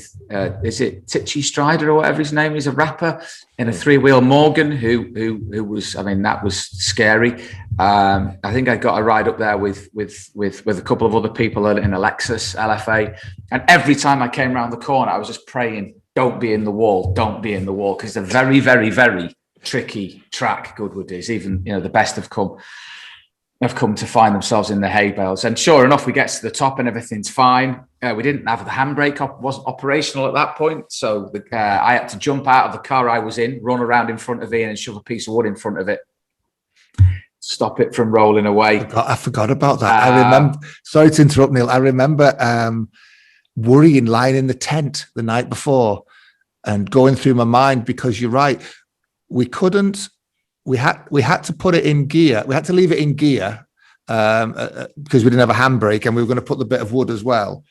is it Titchy Strider or whatever his name is, a rapper in a 3-wheel Morgan who was, that was scary. I think I got a ride up there with a couple of other people in a Lexus LFA. And every time I came around the corner, I was just praying, don't be in the wall, because it's a very, very, very tricky track, Goodwood is. Even, the best have come to find themselves in the hay bales. And sure enough, we get to the top and everything's fine. We didn't have the handbrake wasn't operational at that point. So I had to jump out of the car I was in, run around in front of Ian and shove a piece of wood in front of it, stop it from rolling away. I forgot about that. I remember, sorry to interrupt, Neil. I remember worrying, lying in the tent the night before and going through my mind, because you're right. We had to put it in gear. We had to leave it in gear because we didn't have a handbrake, and we were going to put the bit of wood as well.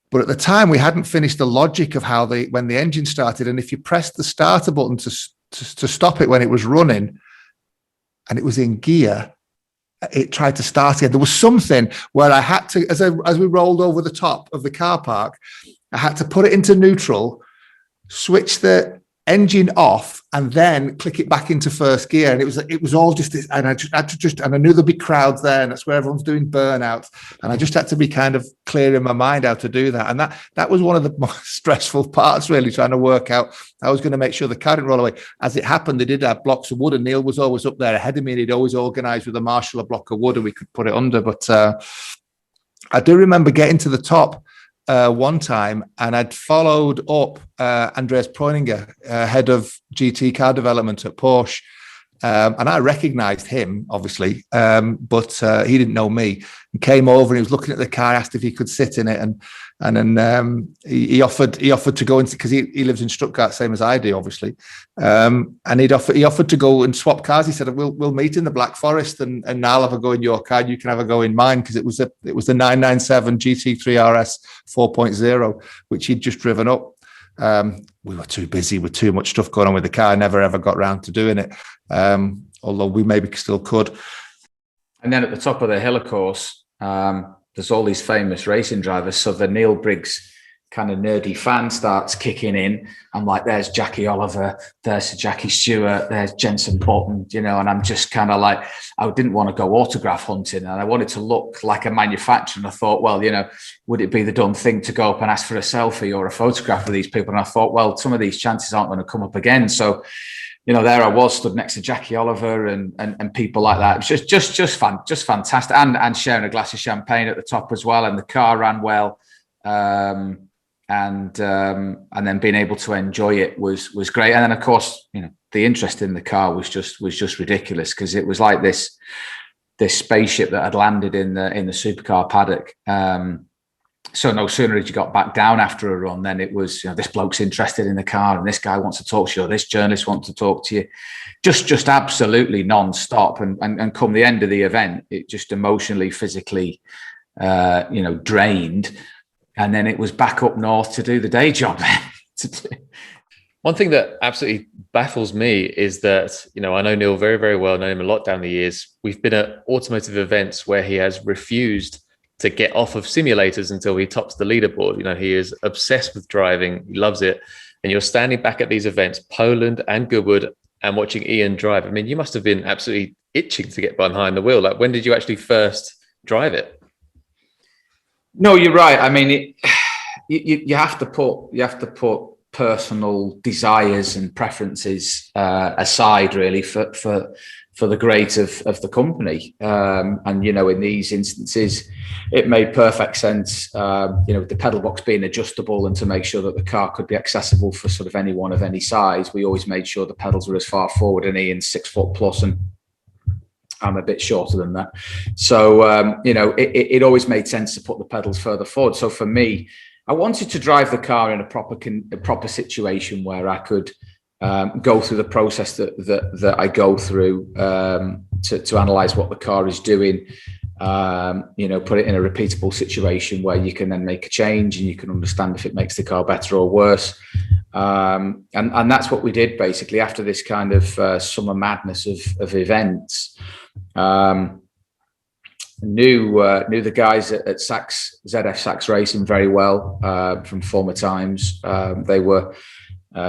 But at the time, we hadn't finished the logic of how when the engine started, and if you pressed the starter button to stop it when it was running, and it was in gear, it tried to start again. There was something where I had to, as we rolled over the top of the car park, I had to put it into neutral, switch the engine off, and then click it back into first gear. And it was all just this, and I just had to and I knew there'd be crowds there, and that's where everyone's doing burnouts, and I just had to be kind of clear in my mind how to do that. And that was one of the most stressful parts, really, trying to work out how I was going to make sure the car didn't roll away. As it happened, they did have blocks of wood, and Neil was always up there ahead of me, and he'd always organised with a marshal a block of wood, and we could put it under. But I do remember getting to the top one time, and I'd followed up Andreas Preuninger, head of GT car development at Porsche, and I recognised him, obviously, but he didn't know me. He came over and he was looking at the car, asked if he could sit in it, and then he offered to go into, because he lives in Stuttgart, same as I do, obviously, and he offered to go and swap cars. He said, we'll meet in the Black Forest, and I'll have a go in your car, you can have a go in mine, because it was the 997 GT3 RS 4.0, which he'd just driven up. We were too busy with too much stuff going on with the car. I never ever got round to doing it, although we maybe still could. And then at the top of the hill, of course, there's all these famous racing drivers. So the Neill Briggs kind of nerdy fan starts kicking in. I'm like, there's Jackie Oliver, there's Jackie Stewart, there's Jenson Button, and I'm just kind of like, I didn't want to go autograph hunting, and I wanted to look like a manufacturer. And I thought, well, would it be the done thing to go up and ask for a selfie or a photograph of these people? And I thought, well, some of these chances aren't going to come up again. So, there I was, stood next to Jackie Oliver and people like that. It was just fantastic. And sharing a glass of champagne at the top as well. And the car ran well. and then being able to enjoy it was great. And then, of course, the interest in the car was just ridiculous, because it was like this spaceship that had landed in the supercar paddock. So no sooner had you got back down after a run, then it was, this bloke's interested in the car, and this guy wants to talk to you, or this journalist wants to talk to you. Just absolutely non-stop. And come the end of the event, it just emotionally, physically, drained. And then it was back up north to do the day job. One thing that absolutely baffles me is that, I know Neill very, very well, known him a lot down the years. We've been at automotive events where he has refused to get off of simulators until he tops the leaderboard. He is obsessed with driving. He loves it. And you're standing back at these events, Poland and Goodwood, and watching Ian drive. I mean, you must have been absolutely itching to get behind the wheel. Like, when did you actually first drive it? No, you're right. I mean, you have to put personal desires and preferences aside, really, for the great of the company. And in these instances, it made perfect sense. With the pedal box being adjustable, and to make sure that the car could be accessible for sort of anyone of any size, we always made sure the pedals were as far forward. And Ian's 6 foot plus, and I'm a bit shorter than that. So, it always made sense to put the pedals further forward. So for me, I wanted to drive the car in a proper situation where I could go through the process that I go through to analyze what the car is doing. Put it in a repeatable situation where you can then make a change, and you can understand if it makes the car better or worse. And that's what we did basically after this kind of summer madness of events. Knew the guys at ZF Sachs Racing very well from former times. They were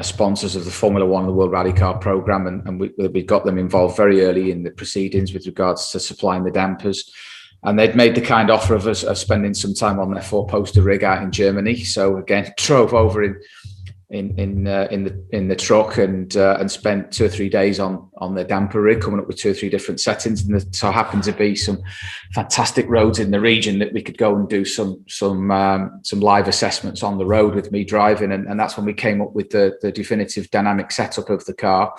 sponsors of the Formula One, the World Rally Car Program, and we got them involved very early in the proceedings with regards to supplying the dampers. And they'd made the kind offer of us of spending some time on their 4-poster rig out in Germany. So again, drove over in the truck and spent 2 or 3 days on the damper rig, coming up with 2 or 3 different settings. And there so happened to be some fantastic roads in the region that we could go and do some live assessments on the road with me driving, and that's when we came up with the definitive dynamic setup of the car.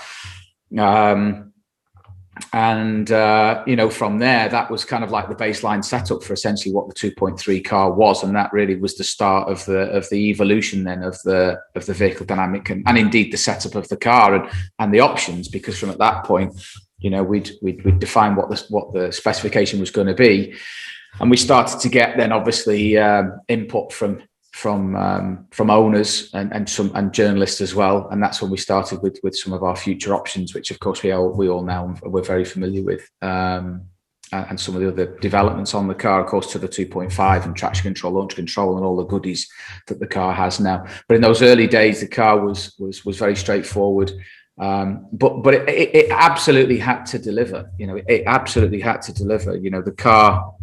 From there, that was kind of like the baseline setup for essentially what the 2.3 car was, and that really was the start of the evolution then of the vehicle dynamic and indeed the setup of the car and the options, because from at that point, we'd define what the specification was going to be, and we started to get then obviously input from owners and journalists as well, and that's when we started with some of our future options, which of course we all now we're very familiar with, and some of the other developments on the car, of course, to the 2.5 and traction control, launch control, and all the goodies that the car has now. But in those early days, the car was very straightforward. But it absolutely had to deliver. It absolutely had to deliver. The car,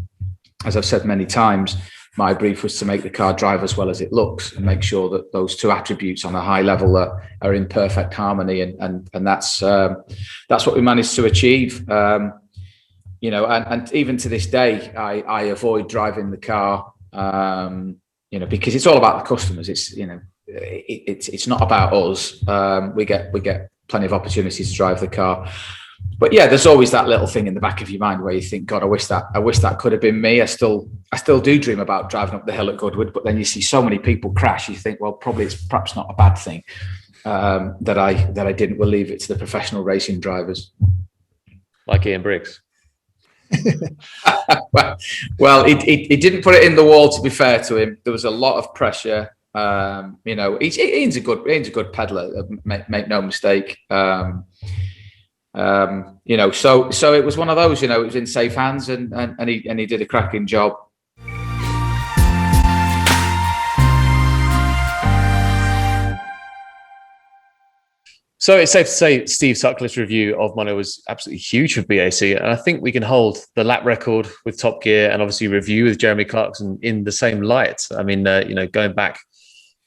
as I've said many times, my brief was to make the car drive as well as it looks, and make sure that those two attributes on a high level are in perfect harmony, and that's what we managed to achieve. And even to this day, I avoid driving the car, because it's all about the customers. It's not about us. We get plenty of opportunities to drive the car. But yeah, there's always that little thing in the back of your mind where you think, God, I wish that could have been me. I still do dream about driving up the hill at Goodwood, but then you see so many people crash. You think, well, probably it's perhaps not a bad thing that I didn't. We'll leave it to the professional racing drivers, like Ian Briggs. well, he didn't put it in the wall. To be fair to him, there was a lot of pressure. Ian's a good peddler. Make no mistake. So it was one of those, it was in safe hands, and he did a cracking job. So it's safe to say Steve Sutcliffe's review of Mono was absolutely huge for BAC, and I think we can hold the lap record with Top Gear and obviously review with Jeremy Clarkson in the same light. I mean, going back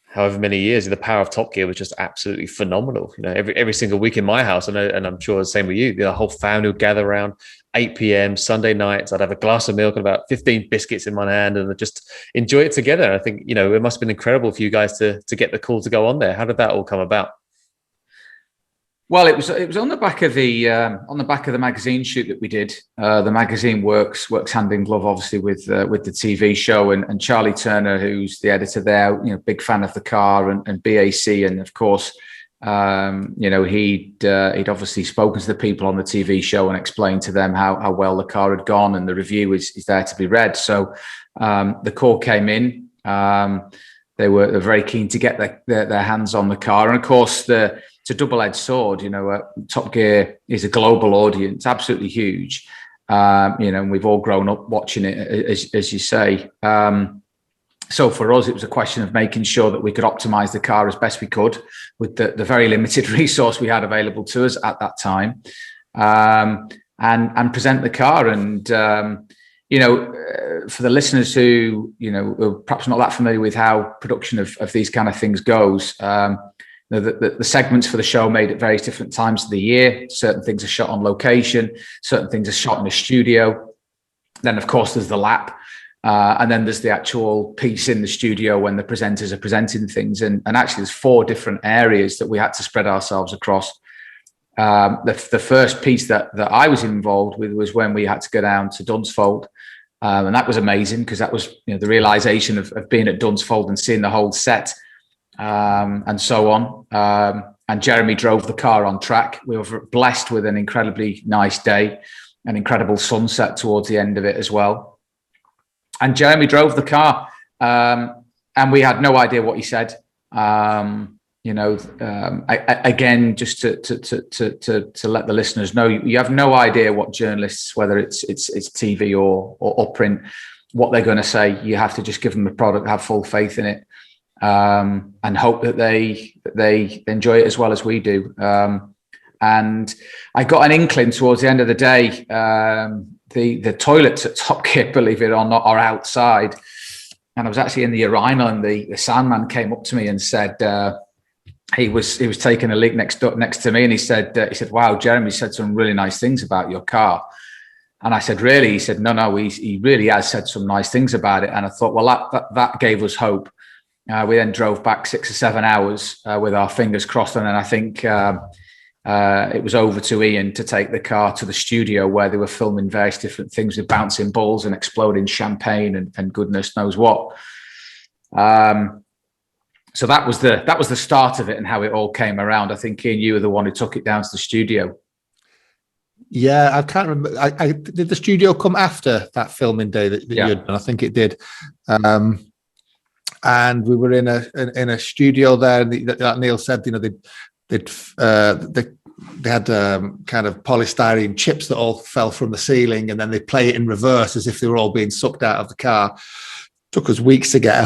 however many years, the power of Top Gear was just absolutely phenomenal. Every single week in my house, and I'm sure the same with you, the whole family would gather around, 8 p.m. Sunday nights. I'd have a glass of milk and about 15 biscuits in my hand, and I'd just enjoy it together. And I think, you know, it must have been incredible for you guys to get the call to go on there. How did that all come about? Well, it was on the back of the magazine shoot that we did. The magazine works hand in glove, obviously, with the TV show, and Charlie Turner, who's the editor there, you know, big fan of the car and BAC, and of course, you know, he'd obviously spoken to the people on the TV show and explained to them how well the car had gone, and the review is there to be read. So the call came in. They were very keen to get their hands on the car, and of course, it's a double-edged sword. You know, Top Gear is a global audience, absolutely huge. You know, and we've all grown up watching it, as you say. So for us, it was a question of making sure that we could optimize the car as best we could with the very limited resource we had available to us at that time, and present the car. And you know, for the listeners who, you know, are perhaps not that familiar with how production of these kind of things goes, the segments for the show made at various different times of the year. Certain things are shot on location, certain things are shot in a studio. Then, of course, there's the lap. And then there's the actual piece in the studio when the presenters are presenting things. And actually, there's 4 different areas that we had to spread ourselves across. The first piece that I was involved with was when we had to go down to Dunsfold. And that was amazing, because that was, you know, the realization of being at Dunsfold and seeing the whole set. And so on. And Jeremy drove the car on track. We were blessed with an incredibly nice day, an incredible sunset towards the end of it as well. And Jeremy drove the car, and we had no idea what he said. You know, again, just to let the listeners know, you have no idea what journalists, whether it's TV or print, what they're going to say. You have to just give them the product, have full faith in it. And hope that they enjoy it as well as we do. And I got an inkling towards the end of the day. The toilets at Top Gear, believe it or not, are outside. And I was actually in the urinal, and the sound man came up to me and said he was taking a leak next to me, and he said, "Wow, Jeremy said some really nice things about your car." And I said, "Really?" He said, "No, he really has said some nice things about it." And I thought, well, that gave us hope. We then drove back 6 or 7 hours with our fingers crossed. And then I think it was over to Ian to take the car to the studio, where they were filming various different things with bouncing balls and exploding champagne and goodness knows what. So that was the start of it and how it all came around. I think, Ian, you were the one who took it down to the studio. Yeah, I can't remember. I did the studio come after that filming day that you had done? I think it did. And we were in a studio there. That Neill said, you know, they had kind of polystyrene chips that all fell from the ceiling, and then they play it in reverse as if they were all being sucked out of the car. Took us weeks to get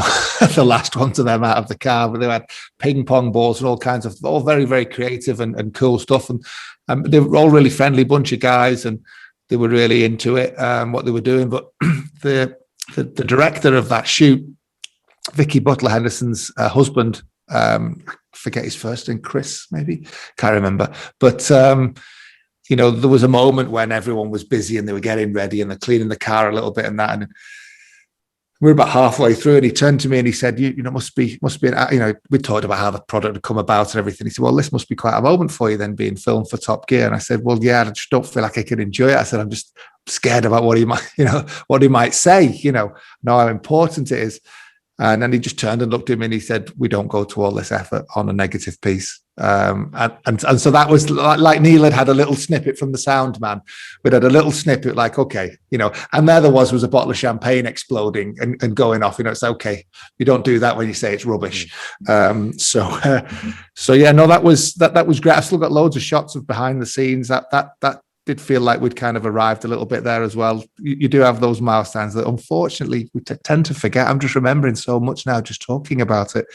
the last one to them out of the car, but they had ping pong balls and all kinds of, all very, very creative and cool stuff. And they were all really friendly bunch of guys, and they were really into it, what they were doing. But the director of that shoot, Vicky Butler Henderson's husband, forget his first name, Chris, maybe, can't remember. But you know, there was a moment when everyone was busy and they were getting ready and they're cleaning the car a little bit and that. And we were about halfway through, and he turned to me and he said, "You know, must be, you know, we talked about how the product had come about and everything." He said, "Well, this must be quite a moment for you then, being filmed for Top Gear." And I said, "Well, yeah, I just don't feel like I can enjoy it." I said, "I'm just scared about what he might say, you know how important it is." And then he just turned and looked at me and he said, "We don't go to all this effort on a negative piece." And so that was like Neill had a little snippet from the sound man. We'd had a little snippet like, okay, you know, and there was a bottle of champagne exploding and going off. You know, it's okay. You don't do that when you say it's rubbish. So yeah, no, that was great. I've still got loads of shots of behind the scenes. That did feel like we'd kind of arrived a little bit there as well. You do have those milestones that unfortunately we tend to forget. I'm just remembering so much now just talking about it,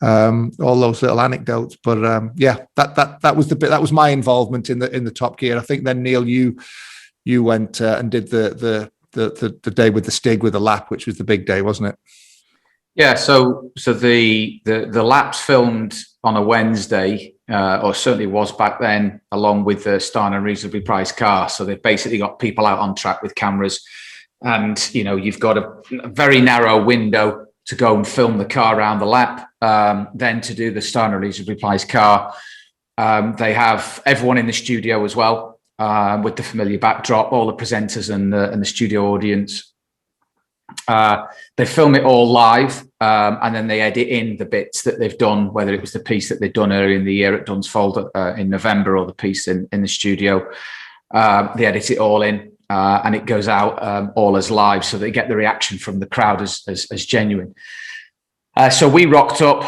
all those little anecdotes. But yeah, that was the bit. That was my involvement in the Top Gear. I think then, Neill, you went and did the day with the Stig with the lap, which was the big day, wasn't it? Yeah. So the laps filmed on a Wednesday. or certainly was back then, along with the Star and reasonably priced car. So they've basically got people out on track with cameras, and you've got a very narrow window to go and film the car around the lap. Then to do the Star and reasonably priced car, they have everyone in the studio as well, with the familiar backdrop, all the presenters and the studio audience. They film it all live, and then they edit in the bits that they've done, whether it was the piece that they'd done earlier in the year at Dunsfold in November, or the piece in the studio. They edit it all in, and it goes out all as live, so they get the reaction from the crowd as genuine. So we rocked up.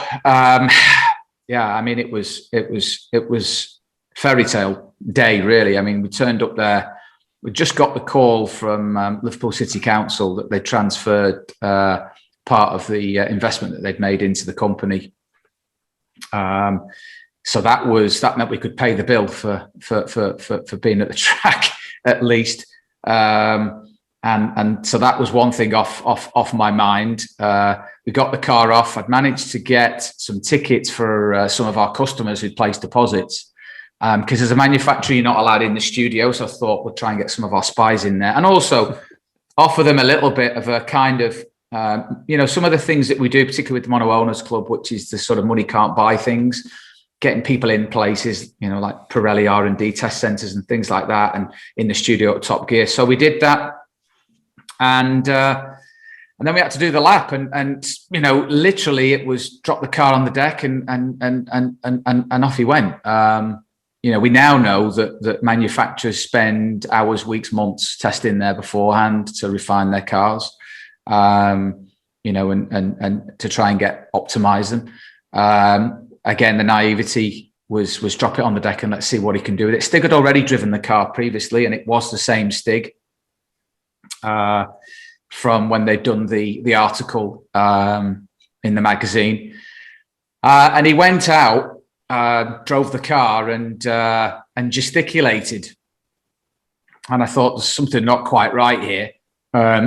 It was fairy tale day, really. I mean, we turned up there. We just got the call from Liverpool City Council that they transferred part of the investment that they'd made into the company. So that meant we could pay the bill for being at the track at least. And so that was one thing off my mind. We got the car off. I'd managed to get some tickets for some of our customers who'd placed deposits. Because as a manufacturer, you're not allowed in the studio. So I thought we'll try and get some of our spies in there, and also offer them a little bit of a kind of, some of the things that we do, particularly with the Mono Owners Club, which is the sort of money can't buy things, getting people in places, like Pirelli R&D test centers and things like that, and in the studio at Top Gear. So we did that. And then we had to do the lap, and literally it was drop the car on the deck and off he went. We now know that manufacturers spend hours, weeks, months testing there beforehand to refine their cars, and to try and optimize them. Again, the naivety was drop it on the deck and let's see what he can do with it. Stig had already driven the car previously, and it was the same Stig from when they'd done the article in the magazine. And he went out, drove the car and gesticulated. And I thought there's something not quite right here.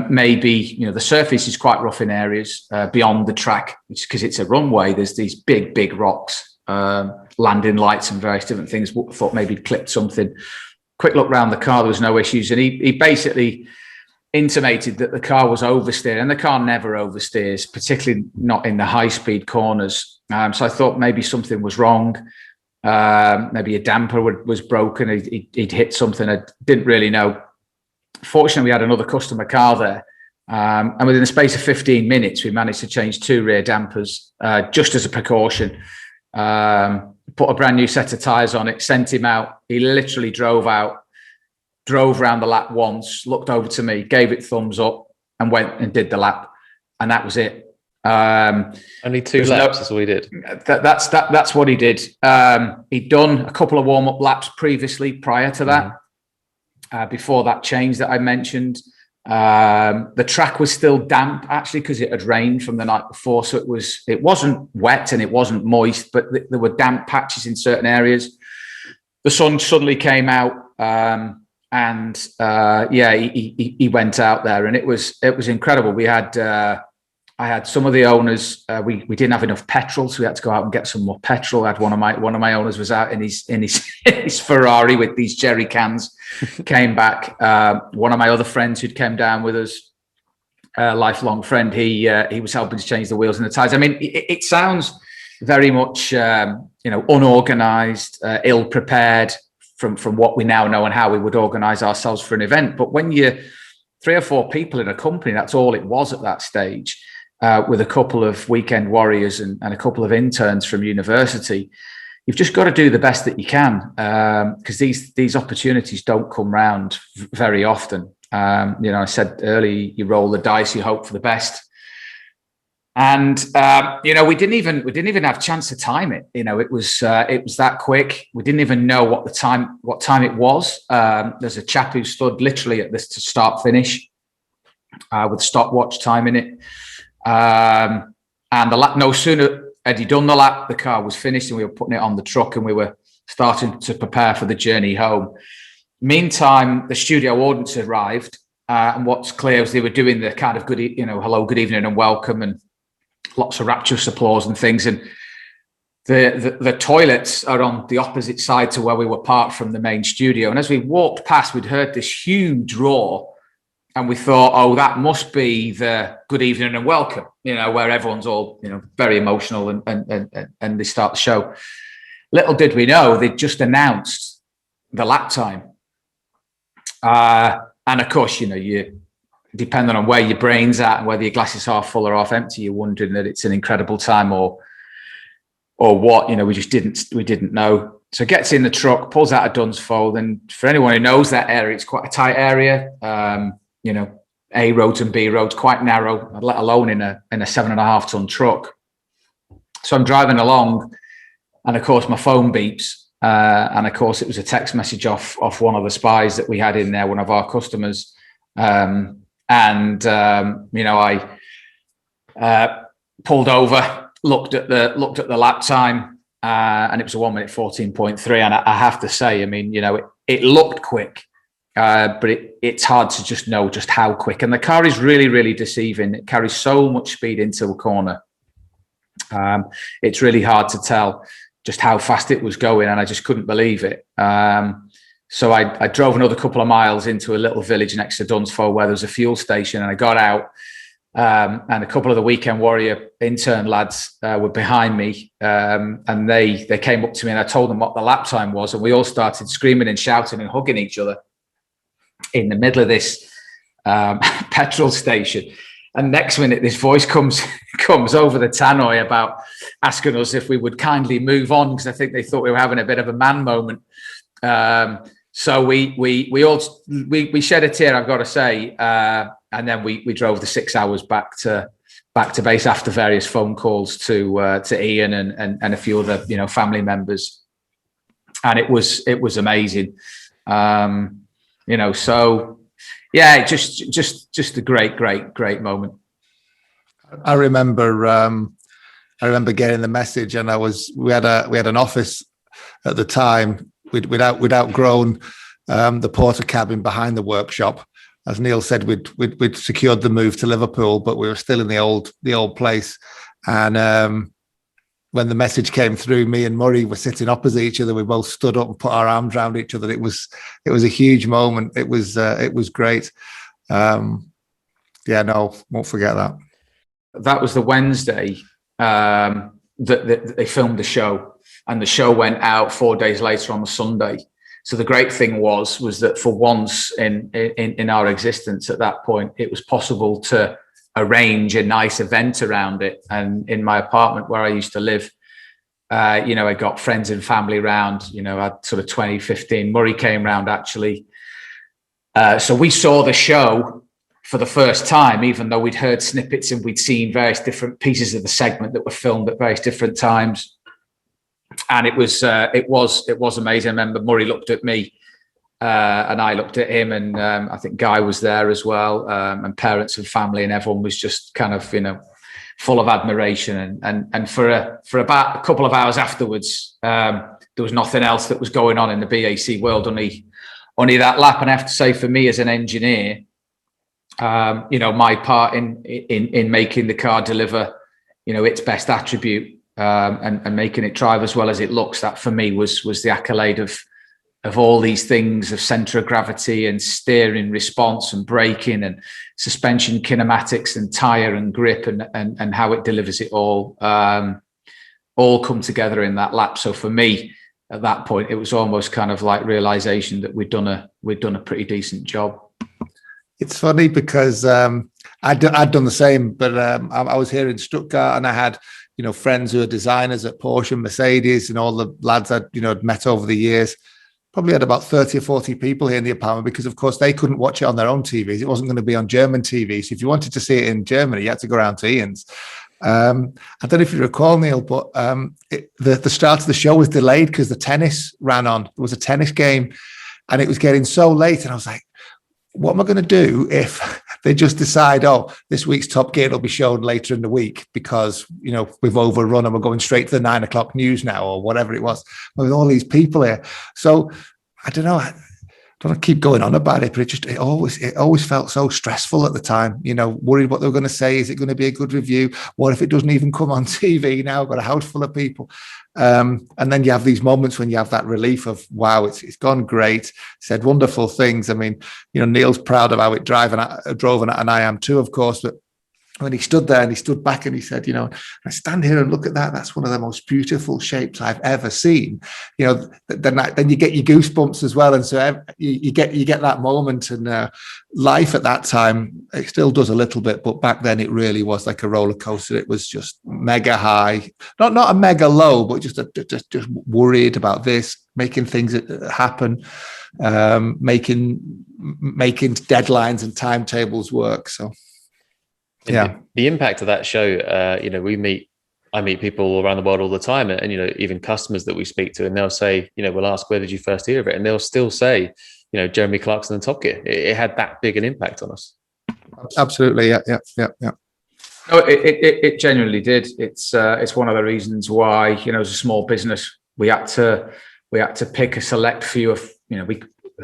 Maybe, the surface is quite rough in areas beyond the track, because it's a runway. There's these big rocks, landing lights and various different things. Thought maybe he'd clipped something. Quick look around the car, there was no issues. And he basically intimated that the car was oversteered, and the car never oversteers, particularly not in the high-speed corners. So I thought maybe something was wrong. Maybe a damper was broken. He'd hit something. I didn't really know. Fortunately, we had another customer car there. And within the space of 15 minutes, we managed to change 2 rear dampers just as a precaution. Put a brand new set of tyres on it, sent him out. He literally drove around the lap once, looked over to me, gave it thumbs up, and went and did the lap. And that was it. Only 2 laps, that's all he did. That's what he did. He'd done a couple of warm-up laps previously prior to that, before that change that I mentioned. The track was still damp, actually, because it had rained from the night before. So it wasn't wet and it wasn't moist, but there were damp patches in certain areas. The sun suddenly came out, he went out there, and it was incredible. I had some of the owners. We didn't have enough petrol, so we had to go out and get some more petrol. I had one of my owners was out in his Ferrari with these jerry cans. Came back. One of my other friends who'd came down with us, a lifelong friend, he was helping to change the wheels and the tires. I mean, it sounds very much unorganized, ill prepared from what we now know and how we would organize ourselves for an event. But when you're 3 or 4 people in a company, that's all it was at that stage. With a couple of weekend warriors and a couple of interns from university, you've just got to do the best that you can, because these opportunities don't come round very often. I said earlier, you roll the dice, you hope for the best, and we didn't even have a chance to time it. It was that quick. We didn't even know what time it was. There's a chap who stood literally at this to start finish with stopwatch time in it. And the lap, no sooner had he done the lap, the car was finished and we were putting it on the truck and we were starting to prepare for the journey home. Meantime, the studio audience arrived, and what's clear was they were doing the kind of hello, good evening and welcome, and lots of rapturous applause and things. And the toilets are on the opposite side to where we were parked from the main studio. And as we walked past, we'd heard this huge roar. And we thought, oh, that must be the good evening and welcome, where everyone's all, very emotional and they start the show. Little did we know, they'd just announced the lap time. And of course, you depending on where your brain's at and whether your glass is half full or half empty, you're wondering that it's an incredible time or what, we didn't know. So gets in the truck, pulls out of Dunsfold. And for anyone who knows that area, it's quite a tight area. A roads and B roads, quite narrow, let alone in a 7.5 ton truck. So I'm driving along, and of course my phone beeps, and of course it was a text message off one of the spies that we had in there, one of our customers, I pulled over, looked at the lap time, and it was a 1 minute 14.3, and I have to say, it looked quick. But it's hard to just know just how quick. And the car is really, really deceiving. It carries so much speed into a corner. It's really hard to tell just how fast it was going, and I just couldn't believe it. So I drove another couple of miles into a little village next to Dunsfold where there was a fuel station, and I got out, and a couple of the Weekend Warrior intern lads were behind me, and they came up to me, and I told them what the lap time was, and we all started screaming and shouting and hugging each other in the middle of this petrol station. And next minute, this voice comes over the tannoy about asking us if we would kindly move on, because I think they thought we were having a bit of a man moment. So we all shed a tear, I've got to say, and then we drove the 6 hours back to base after various phone calls to Ian and a few other family members, and it was amazing. So yeah, just a great moment. I remember getting the message, and we had an office at the time. We'd outgrown the porter cabin behind the workshop. As Neill said, we'd secured the move to Liverpool, but we were still in the old place. And when the message came through, me and Murray were sitting opposite each other. We both stood up and put our arms around each other. It was a huge moment. It was great. Won't forget that. That was the Wednesday that they filmed the show, and the show went out 4 days later on the Sunday. So the great thing was that for once in our existence at that point, it was possible to arrange a nice event around it. And in my apartment where I used to live, I got friends and family round, I had sort of 20, 15. Murray came round actually. So we saw the show for the first time, even though we'd heard snippets and we'd seen various different pieces of the segment that were filmed at various different times. And it was amazing. I remember Murray looked at me, and I looked at him, and I think Guy was there as well, and parents and family, and everyone was just kind of, full of admiration. And for about a couple of hours afterwards, there was nothing else that was going on in the BAC world, only that lap. And I have to say, for me as an engineer, my part in making the car deliver, its best attribute, and making it drive as well as it looks, that for me was the accolade of all these things, of center of gravity and steering response and braking and suspension kinematics and tire and grip and how it delivers it all come together in that lap. So for me at that point, it was almost kind of like realization that we'd done a pretty decent job. It's funny because I'd done the same, but I was here in Stuttgart, and I had friends who are designers at Porsche and Mercedes, and all the lads I'd met over the years. Probably had about 30 or 40 people here in the apartment, because of course they couldn't watch it on their own TVs. It wasn't going to be on German TV. So if you wanted to see it in Germany, you had to go around to Ian's. I don't know if you recall, Neill, but the start of the show was delayed because the tennis ran on. There was a tennis game, and it was getting so late. And I was like, what am I going to do if they just decide, this week's Top Gear will be shown later in the week because, we've overrun and we're going straight to the 9 o'clock news now, or whatever it was, with all these people here. So I don't know. don't want to keep going on about it, but it always felt so stressful at the time, worried what they were going to say. Is it going to be a good review? What if it doesn't even come on TV now? I've got a house full of people. And then you have these moments when you have that relief of, wow, it's gone great. Said wonderful things. I mean, Neill's proud of how it drove, and I am too, of course, but when he stood there and he stood back and he said, I stand here and look at that. That's one of the most beautiful shapes I've ever seen. Then you get your goosebumps as well. And so you get that moment, and life at that time, it still does a little bit, but back then it really was like a roller coaster. It was just mega high, not a mega low, but just worried about this, making things happen, making deadlines and timetables work. So. Yeah, the impact of that show, I meet people all around the world all the time, and even customers that we speak to, and they'll say, we'll ask, where did you first hear of it? And they'll still say, Jeremy Clarkson and Top Gear. It had that big an impact on us. Absolutely, yeah. No, it genuinely did. It's one of the reasons why, as a small business, we had to pick a select few of,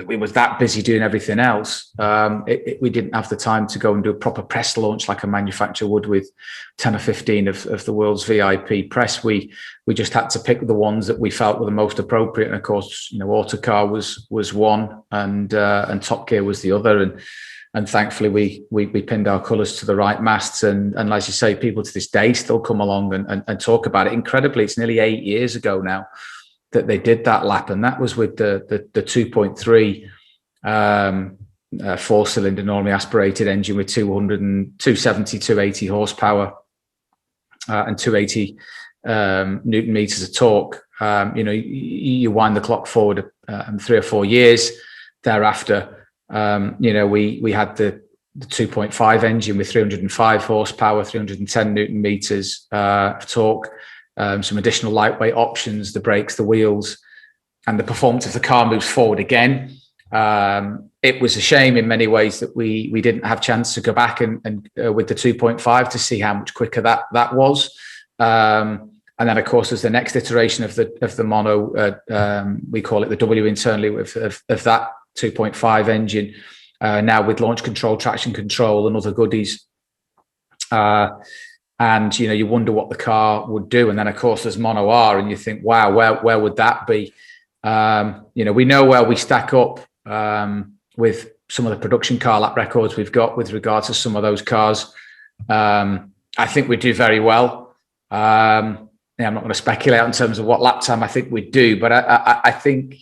we was that busy doing everything else. We didn't have the time to go and do a proper press launch like a manufacturer would with 10 or 15 of the world's VIP press. We just had to pick the ones that we felt were the most appropriate. And of course, Autocar was one, and Top Gear was the other. And thankfully we pinned our colours to the right masts. And as you say, people to this day still come along and talk about it. Incredibly, it's nearly 8 years ago now that they did that lap, and that was with the 2.3 4-cylinder normally aspirated engine with 270, 280 horsepower and 280 Newton meters of torque. You wind the clock forward 3 or 4 years thereafter. We had the 2.5 engine with 305 horsepower, 310 Newton meters of torque. Some additional lightweight options, the brakes, the wheels, and the performance of the car moves forward again. It was a shame in many ways that we didn't have a chance to go back and with the 2.5 to see how much quicker that was. And then, of course, there's the next iteration of the mono. We call it the W internally of that 2.5 engine. Now with launch control, traction control, and other goodies. And you wonder what the car would do, and then of course there's Mono R, and you think, wow, where would that be? We know where we stack up with some of the production car lap records we've got with regards to some of those cars. I think we do very well. I'm not going to speculate in terms of what lap time I think we'd do, but I think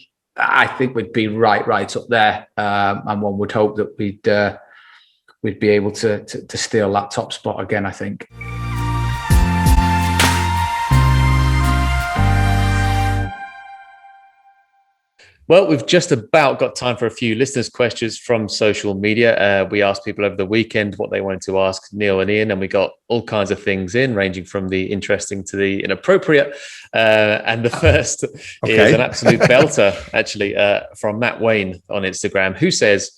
we'd be right up there, and one would hope that we'd be able to steal that top spot again, I think. Well, we've just about got time for a few listeners' questions from social media. We asked people over the weekend what they wanted to ask Neill and Ian, and we got all kinds of things in, ranging from the interesting to the inappropriate. And the first is an absolute belter, actually, from Matt Wayne on Instagram, who says,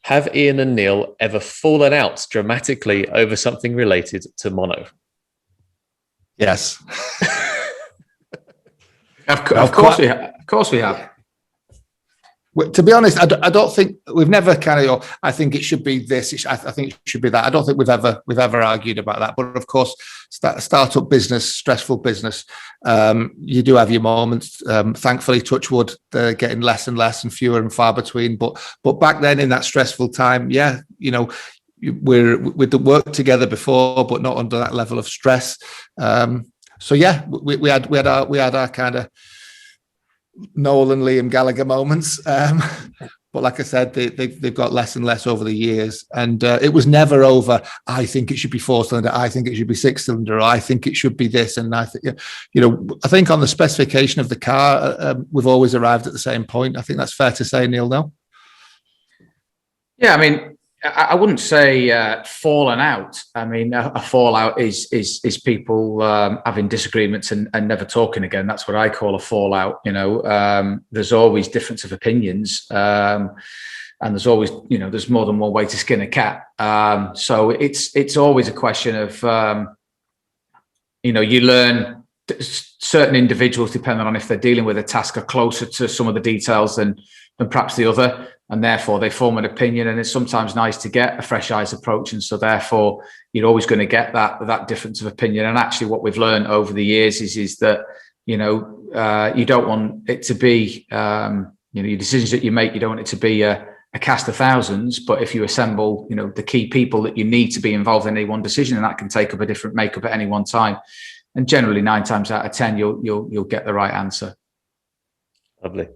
have Ian and Neill ever fallen out dramatically over something related to mono? Yes. Of course we have. Of course we have. To be honest, I don't think we've never kind of. I think it should be this. I think it should be that. I don't think we've ever argued about that. But of course, startup business, stressful business. You do have your moments. Thankfully, touch wood, they're getting less and less and fewer and far between. But back then, in that stressful time, yeah, we'd worked together before, but not under that level of stress. So yeah, we had our kind of Noel and Liam Gallagher moments, but like I said, they've got less and less over the years, and it was never over. I think it should be 4-cylinder. I think it should be 6-cylinder. Or I think it should be this, and I think I think on the specification of the car, we've always arrived at the same point. I think that's fair to say, Neill. No? Yeah, I mean, I wouldn't say fallen out. I mean, a fallout is people having disagreements and never talking again. That's what I call a fallout. There's always difference of opinions, and there's always there's more than one way to skin a cat. So it's always a question of you learn. Certain individuals, depending on if they're dealing with a task, are closer to some of the details than perhaps the other. and therefore they form an opinion, and it's sometimes nice to get a fresh eyes approach, and so therefore you're always going to get that difference of opinion. And actually what we've learned over the years is that, you don't want it to be, your decisions that you make, you don't want it to be a cast of thousands, but if you assemble, the key people that you need to be involved in any one decision, and that can take up a different makeup at any one time. And generally 9 times out of 10, you'll get the right answer. Lovely.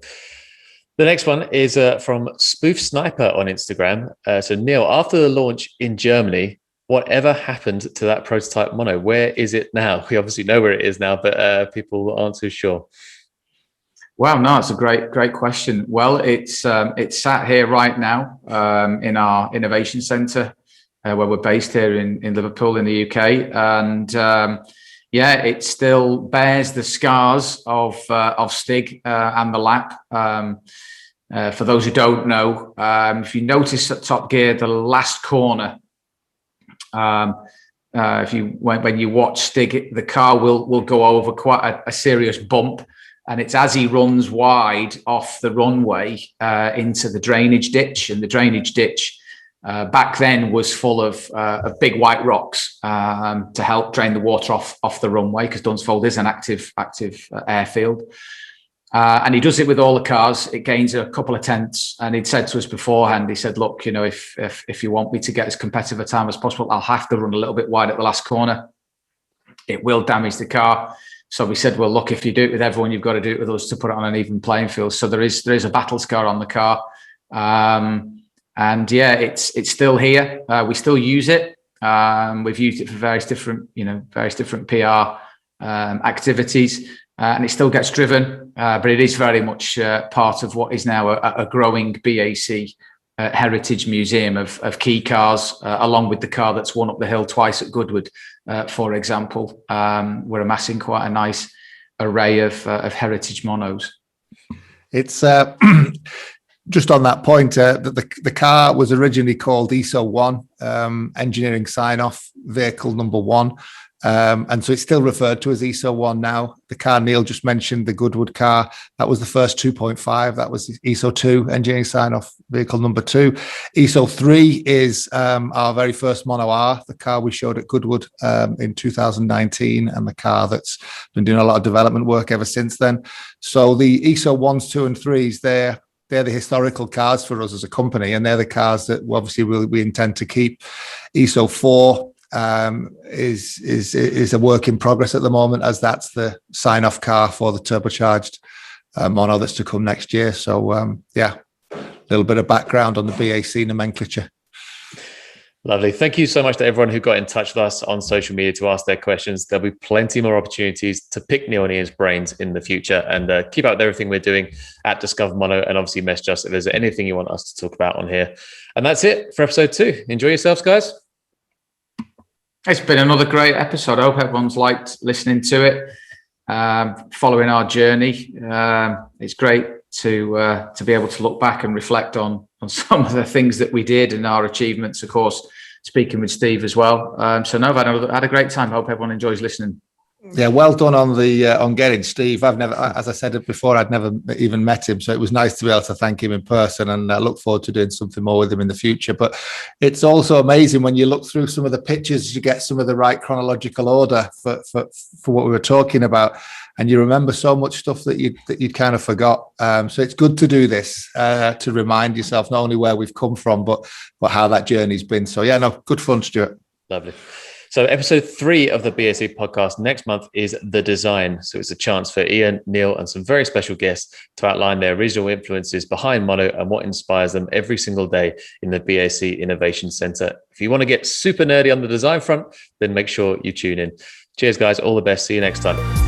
The next one is from Spoof Sniper on Instagram. So Neill, after the launch in Germany, whatever happened to that prototype mono? Where is it now? We obviously know where it is now, but people aren't too sure. Wow, no, it's a great question. Well, it's sat here right now in our innovation centre where we're based here in Liverpool in the UK, and it still bears the scars of Stig and the lap. For those who don't know, if you notice at Top Gear, the last corner, when you watch Stig, the car will go over quite a serious bump. And it's as he runs wide off the runway into the drainage ditch. And the drainage ditch back then was full of big white rocks to help drain the water off the runway, because Dunsfold is an active airfield. And he does it with all the cars. It gains a couple of tenths. And he'd said to us beforehand, he said, look, if you want me to get as competitive a time as possible, I'll have to run a little bit wide at the last corner. It will damage the car. So we said, well, look, if you do it with everyone, you've got to do it with us to put it on an even playing field. So there is a battle scar on the car. It's still here. We still use it. We've used it for various different PR activities, and it still gets driven. But it is very much part of what is now a growing BAC heritage museum of key cars, along with the car that's won up the hill twice at Goodwood. For example, we're amassing quite a nice array of heritage monos. It's just on that point that the car was originally called ESO 1, engineering sign-off vehicle number 1. And so it's still referred to as ESO 1 now. The car Neill just mentioned, the Goodwood car, that was the first 2.5. That was ESO 2, engineering sign-off vehicle number 2. ESO 3 is our very first Mono R, the car we showed at Goodwood in 2019, and the car that's been doing a lot of development work ever since then. So the ESO 1s, 2 and 3s, they're the historical cars for us as a company, and they're the cars that obviously we intend to keep. ESO 4 is a work in progress at the moment, as that's the sign-off car for the turbocharged mono that's to come next year. So a little bit of background on the BAC nomenclature. Lovely. Thank you so much to everyone who got in touch with us on social media to ask their questions. There'll be plenty more opportunities to pick Neill and Ian's brains in the future, and keep up with everything we're doing at Discover Mono, and obviously message us if there's anything you want us to talk about on here. And that's it for episode 2. Enjoy yourselves, guys. It's been another great episode. I hope everyone's liked listening to it, following our journey. It's great to be able to look back and reflect on some of the things that we did and our achievements, of course, speaking with Steve as well. I've had a great time. I hope everyone enjoys listening. Yeah, well done on getting Steve. I've never, as I said before, I'd never even met him, so it was nice to be able to thank him in person, and I look forward to doing something more with him in the future. But it's also amazing when you look through some of the pictures, you get some of the right chronological order for what we were talking about, and you remember so much stuff that you'd kind of forgot. So it's good to do this to remind yourself not only where we've come from, but how that journey's been. So yeah, no, good fun, Stuart. Lovely. So episode 3 of the BAC podcast next month is The Design. So it's a chance for Ian, Neill, and some very special guests to outline their original influences behind Mono and what inspires them every single day in the BAC Innovation Centre. If you want to get super nerdy on the design front, then make sure you tune in. Cheers, guys. All the best. See you next time.